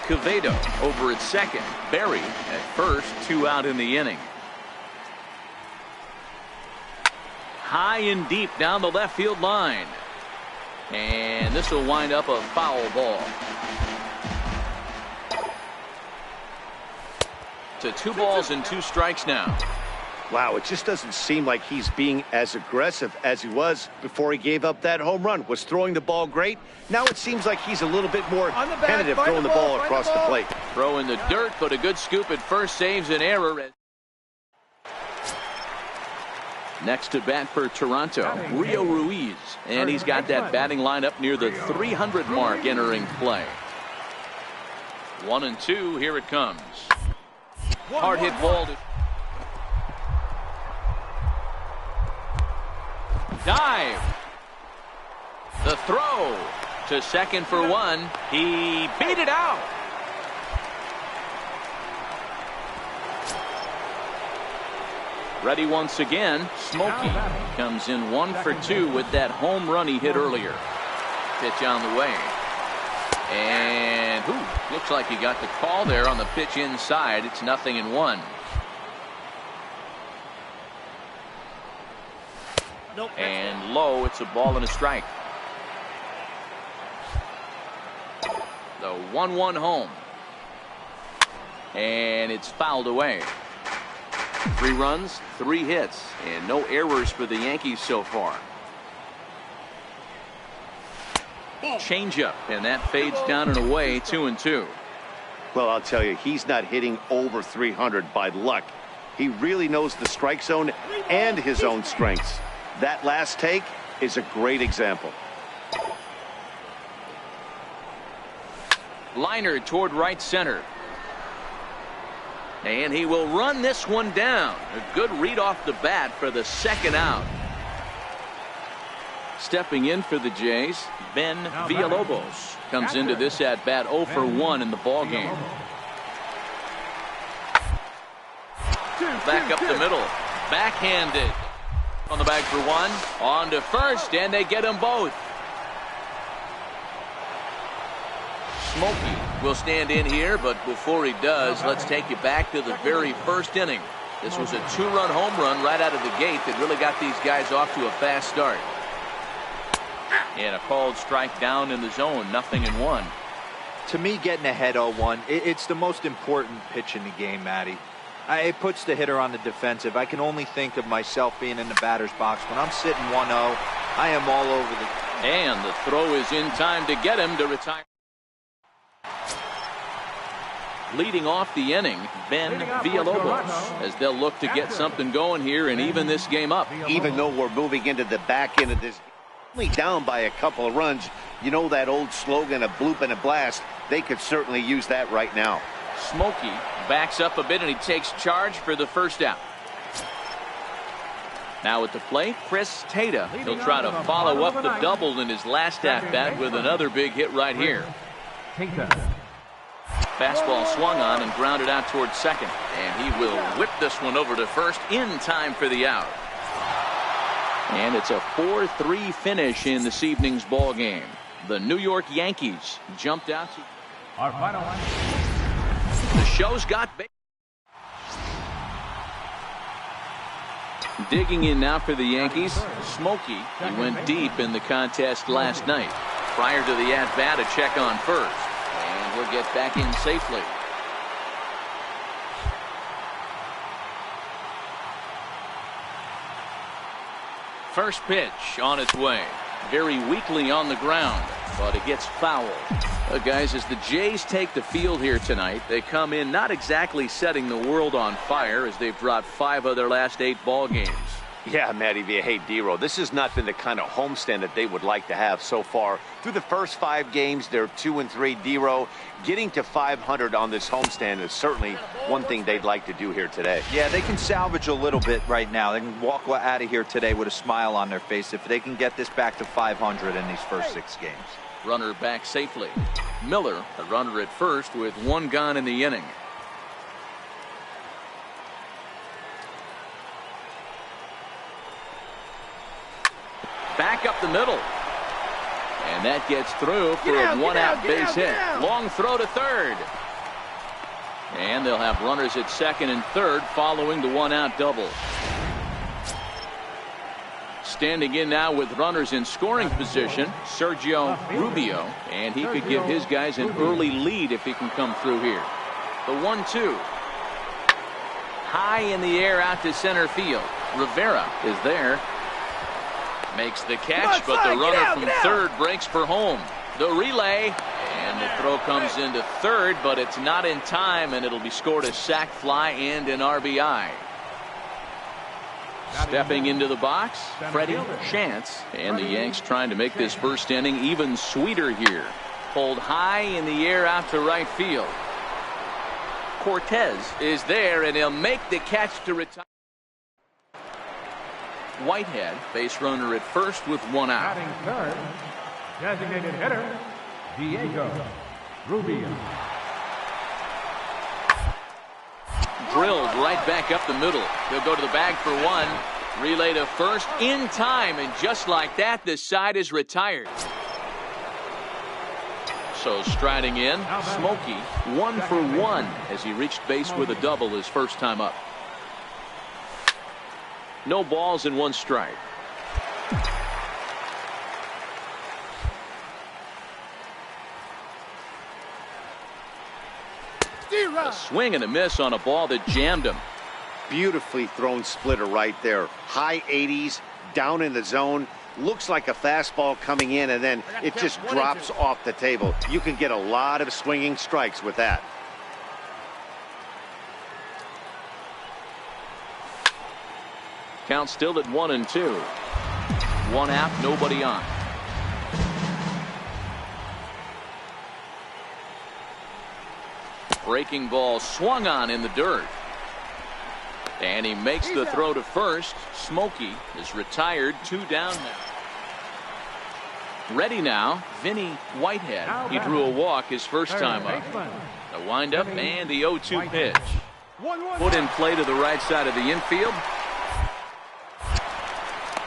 Quevedo over at second. Berry at first, 2 out in the inning. High and deep down the left field line. And this will wind up a foul ball. To 2 balls and 2 strikes now. Wow, it just doesn't seem like he's being as aggressive as he was before he gave up that home run. Was throwing the ball great. Now it seems like he's a little bit more tentative throwing the ball across the plate. Throw in the dirt, but a good scoop at first, saves an error. Next to bat for Toronto, Rio Ruiz. And he's got that batting lineup near the 300 mark entering play. 1-2, here it comes. Hard hit ball. Dive. The throw to second for 1. He beat it out. Ready once again. Smokey comes in 1 for 2 with that home run he hit earlier. Pitch on the way. And looks like he got the call there on the pitch inside. It's 0-1. And low, it's a ball and a strike. The 1-1 home. And it's fouled away. 3 runs, 3 hits, and no errors for the Yankees so far. Changeup, and that fades down and away, 2-2. Well, I'll tell you, he's not hitting over 300 by luck. He really knows the strike zone and his own strengths. That last take is a great example. Liner toward right center. And he will run this one down. A good read off the bat for the 2nd out. Stepping in for the Jays, Ben Villalobos comes into this at bat 0 for 1 in the ball game. Back up the middle, backhanded on the bag for 1, on to first, and they get them both. Smokey will stand in here, but before he does, let's take you back to the very first inning. This was a 2-run home run right out of the gate that really got these guys off to a fast start. And a called strike down in the zone, 0-1. To me, getting ahead 0-1, it's the most important pitch in the game, Matty. It puts the hitter on the defensive. I can only think of myself being in the batter's box. When I'm sitting 1-0, I am all over the... And the throw is in time to get him to retire. Leading off the inning, Ben Villalobos, as they'll look to get something going here and even this game up. Even though we're moving into the back end of this, only down by a couple of runs, you know that old slogan, a bloop and a blast, they could certainly use that right now. Smokey backs up a bit and he takes charge for the 1st out. Now at the plate, Chris Tata. He'll try to follow up the double in his last at-bat with another big hit right here. Fastball swung on and grounded out towards second. And he will whip this one over to first in time for the out. And it's a 4-3 finish in this evening's ball game. The New York Yankees jumped out to Our final one. the show's got big. Digging in now for the Yankees, Smokey. He went deep in the contest last night. Prior to the at-bat, a check on first. And he'll get back in safely. First pitch on its way. Very weakly on the ground, but it gets fouled. Guys, as the Jays take the field here tonight, they come in not exactly setting the world on fire as they've dropped 5 of their last 8 ball games. Yeah, Matty Vieja, D-Row, this has not been the kind of homestand that they would like to have so far. Through the first 5 games, they're 2-3. D-Row, getting to 500 on this homestand is certainly one thing they'd like to do here today. Yeah, they can salvage a little bit right now. They can walk out of here today with a smile on their face if they can get this back to 500 in these first 6 games. Runner back safely. Miller, the runner at first with 1 gone in the inning. Back up the middle. And that gets through for a 1-out base hit. Long throw to third. And they'll have runners at second and third following the 1-out double. Standing in now with runners in scoring position, Sergio Rubio. And he could give his guys an early lead if he can come through here. The 1-2. High in the air out to center field. Rivera is there. Makes the catch, but the runner from third breaks for home. The relay, and the throw comes into third, but it's not in time, and it'll be scored a sac fly and an RBI. Stepping into the box, Freddie Chance, and the Yanks trying to make this first inning even sweeter here. Pulled high in the air out to right field. Cortez is there, and he'll make the catch to retire. Whitehead, base runner at first with 1 out. Batting third, designated hitter, Diego Rubio. Drilled right back up the middle. He'll go to the bag for 1. Relay to first in time, and just like that, the side is retired. So striding in, Smokey, 1 for 1 as he reached base with a double his first time up. No balls and 1 strike. A swing and a miss on a ball that jammed him. Beautifully thrown splitter right there. High 80s, down in the zone. Looks like a fastball coming in, and then it just drops off the table. You can get a lot of swinging strikes with that. Count still at 1-2. 1 out, nobody on. Breaking ball swung on in the dirt. And he makes the throw to first. Smokey is retired, 2 down now. Ready now, Vinny Whitehead. He drew a walk his first time up. The windup and the 0-2 pitch. Put in play to the right side of the infield.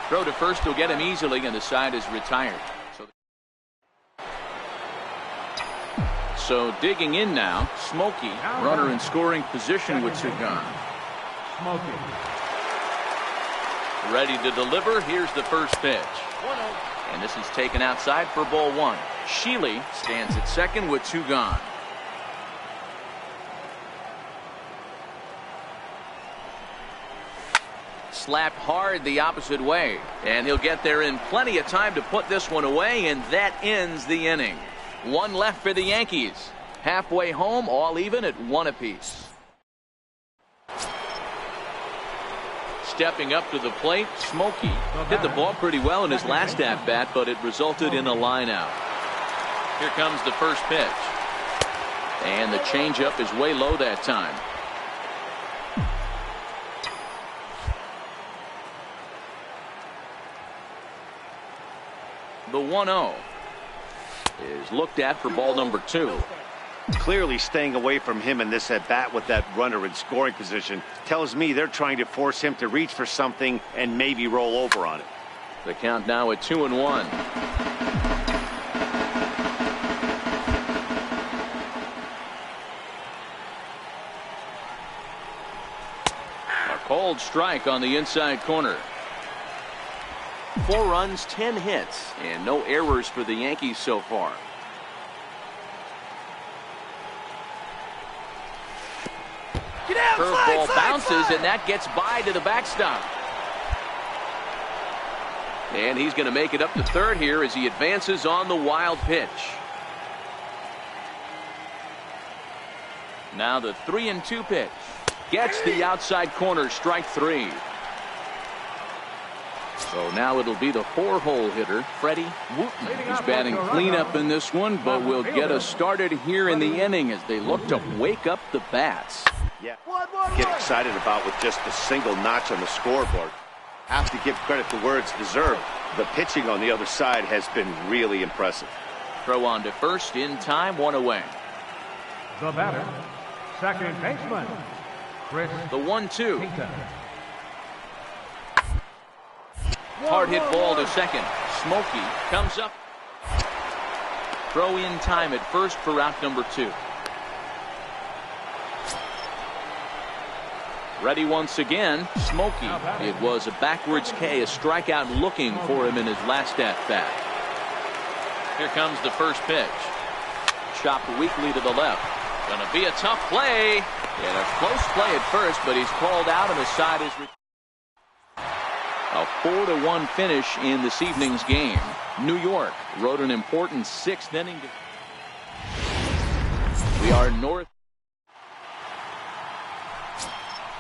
Throw to first will get him easily, and the side is retired. So digging in now, Smokey, runner in scoring position with 2 gone. Smokey. Ready to deliver. Here's the first pitch. And this is taken outside for ball 1. Sheely stands at second with 2 gone. Slapped hard the opposite way, and he'll get there in plenty of time to put this one away, and that ends the inning. 1 left for the Yankees. Halfway home, all even at 1 apiece. Stepping up to the plate, Smokey hit the ball pretty well in his last at-bat, but it resulted in a line out. Here comes the first pitch. And the changeup is way low that time. The 1-0 is looked at for ball number 2. Clearly staying away from him in this at-bat with that runner in scoring position tells me they're trying to force him to reach for something and maybe roll over on it. The count now at 2-1. A cold strike on the inside corner. 4 runs, 10 hits, and no errors for the Yankees so far. Curveball bounces, and that gets by to the backstop. And he's going to make it up to third here as he advances on the wild pitch. Now the 3-2 pitch. Gets the outside corner, strike 3. So now it'll be the 4-hole hitter, Freddie Wooten. He's batting cleanup in this one, but will get us started here in the inning as they look to wake up the bats. Yeah, get excited about with just a single notch on the scoreboard. Have to give credit to where it's deserved. The pitching on the other side has been really impressive. Throw on to first in time, 1 away. The batter, second baseman, Chris. The 1-2. Pinta. Hard hit ball to second. Smokey comes up. Throw in time at first for out number 2. Ready once again, Smokey. It was a backwards K, a strikeout looking for him in his last at-bat. Here comes the first pitch. Chopped weakly to the left. Going to be a tough play. And a close play at first, but he's called out and the side is... A 4-1 finish in this evening's game. New York rode an important 6th inning. We are north.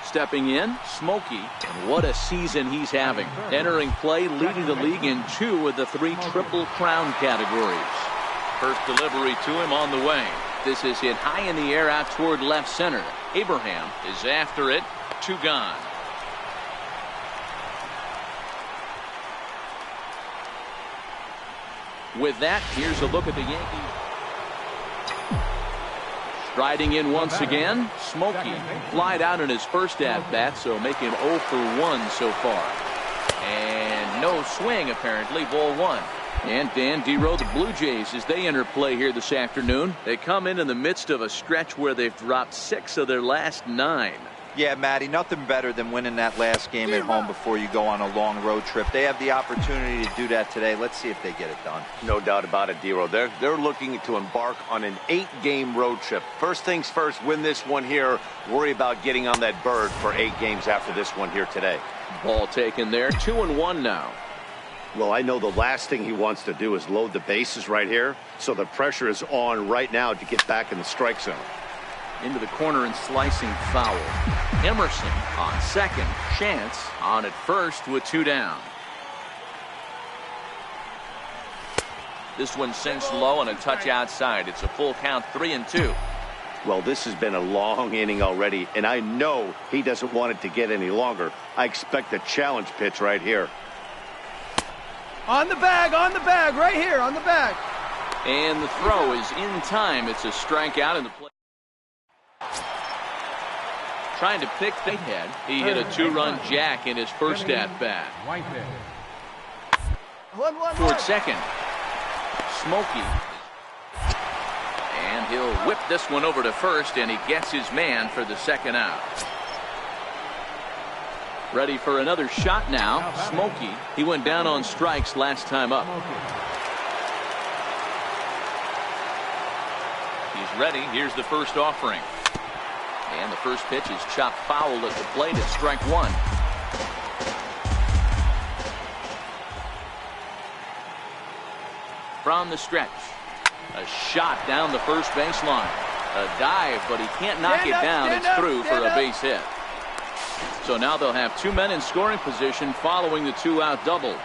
Stepping in, Smokey, and what a season he's having. Entering play, leading the league in 2 of the 3 Triple Crown categories. First delivery to him on the way. This is hit high in the air out toward left center. Abraham is after it. 2 gone. With that, here's a look at the Yankees. Striding in once again, Smokey flied out in his first at-bat, so making 0 for 1 so far. And no swing, apparently, ball 1. And Dan Dero, the Blue Jays, as they enter play here this afternoon, they come in the midst of a stretch where they've dropped 6 of their last 9. Yeah, Matty, nothing better than winning that last game at home before you go on a long road trip. They have the opportunity to do that today. Let's see if they get it done. No doubt about it, Dero. They're looking to embark on an 8-game road trip. First things first, win this one here. Worry about getting on that bird for 8 games after this one here today. Ball taken there, 2-1 now. Well, I know the last thing he wants to do is load the bases right here, so the pressure is on right now to get back in the strike zone. Into the corner and slicing foul. Emerson on second. Chance on at first with 2 down. This one sinks low and a touch outside. It's a full count, 3-2. Well, this has been a long inning already, and I know he doesn't want it to get any longer. I expect a challenge pitch right here. On the bag, right here, on the bag. And the throw is in time. It's a strikeout in the play. Trying to pick the head. He hit a 2-run jack in his first at-bat. Toward second. Smokey. And he'll whip this one over to first, and he gets his man for the second out. Ready for another shot now. Smokey. He went down on strikes last time up. He's ready. Here's the first offering. And the first pitch is chopped foul at the plate at strike 1. From the stretch. A shot down the first baseline. A dive, but he can't knock it down. It's through for a base hit. So now they'll have 2 men in scoring position following the 2-out double.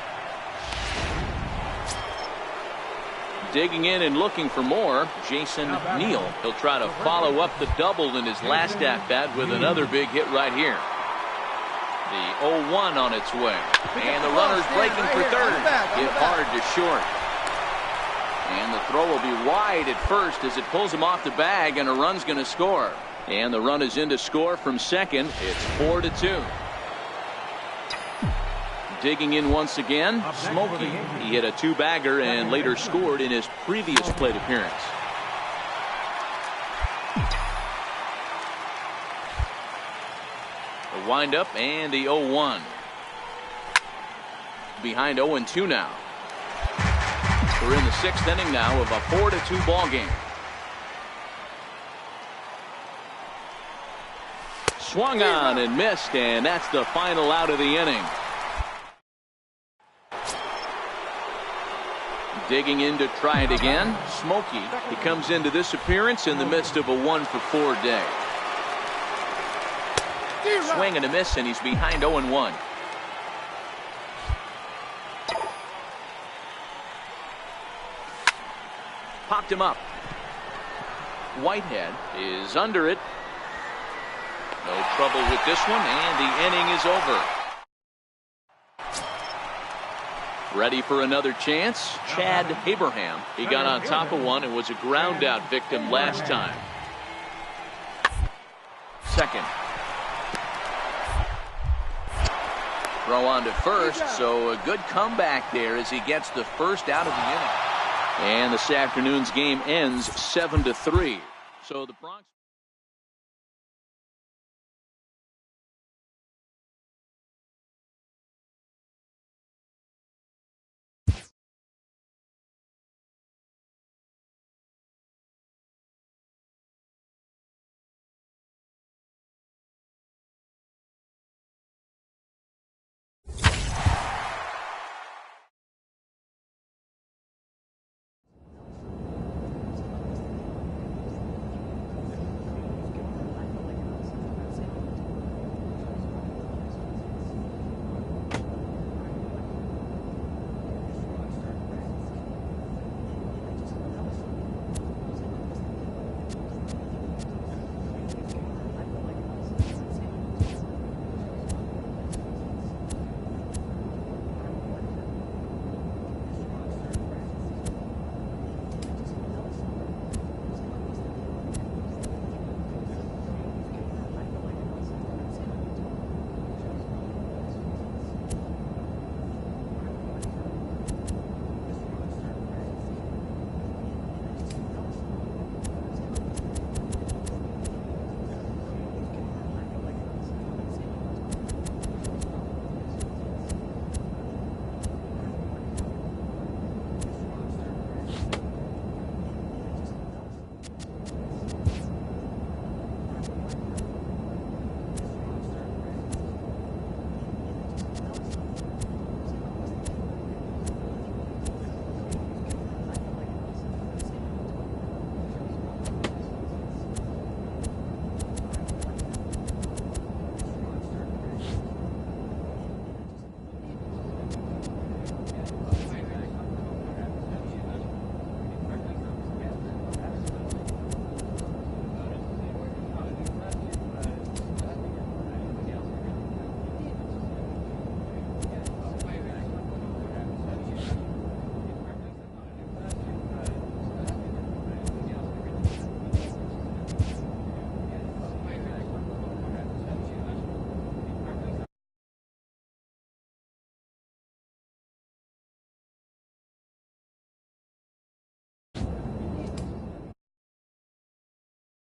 Digging in and looking for more, Jason Neal. He'll try to follow up the double in his last at-bat with another big hit right here. The 0-1 on its way. And the runner's breaking for third. Hit hard to short. And the throw will be wide at first as it pulls him off the bag, and a run's going to score. And the run is in to score from second. It's 4-2. Digging in once again, Smokey. He hit a two-bagger and later scored in his previous plate appearance. The windup and the 0-1. Behind 0-2 now. We're in the sixth inning now of a 4-2 ball game. Swung on and missed, and that's the final out of the inning. Digging in to try it again, Smokey. He comes into this appearance in the midst of a 1-for-4 day. Swing and a miss, and he's behind 0-1. Popped him up. Whitehead is under it. No trouble with this one, and the inning is over. Ready for another chance? Chad Abraham. He got on top of one and was a ground out victim last time. Second. Throw on to first, so a good comeback there as he gets the first out of the inning. And this afternoon's game ends 7-3. So the Bronx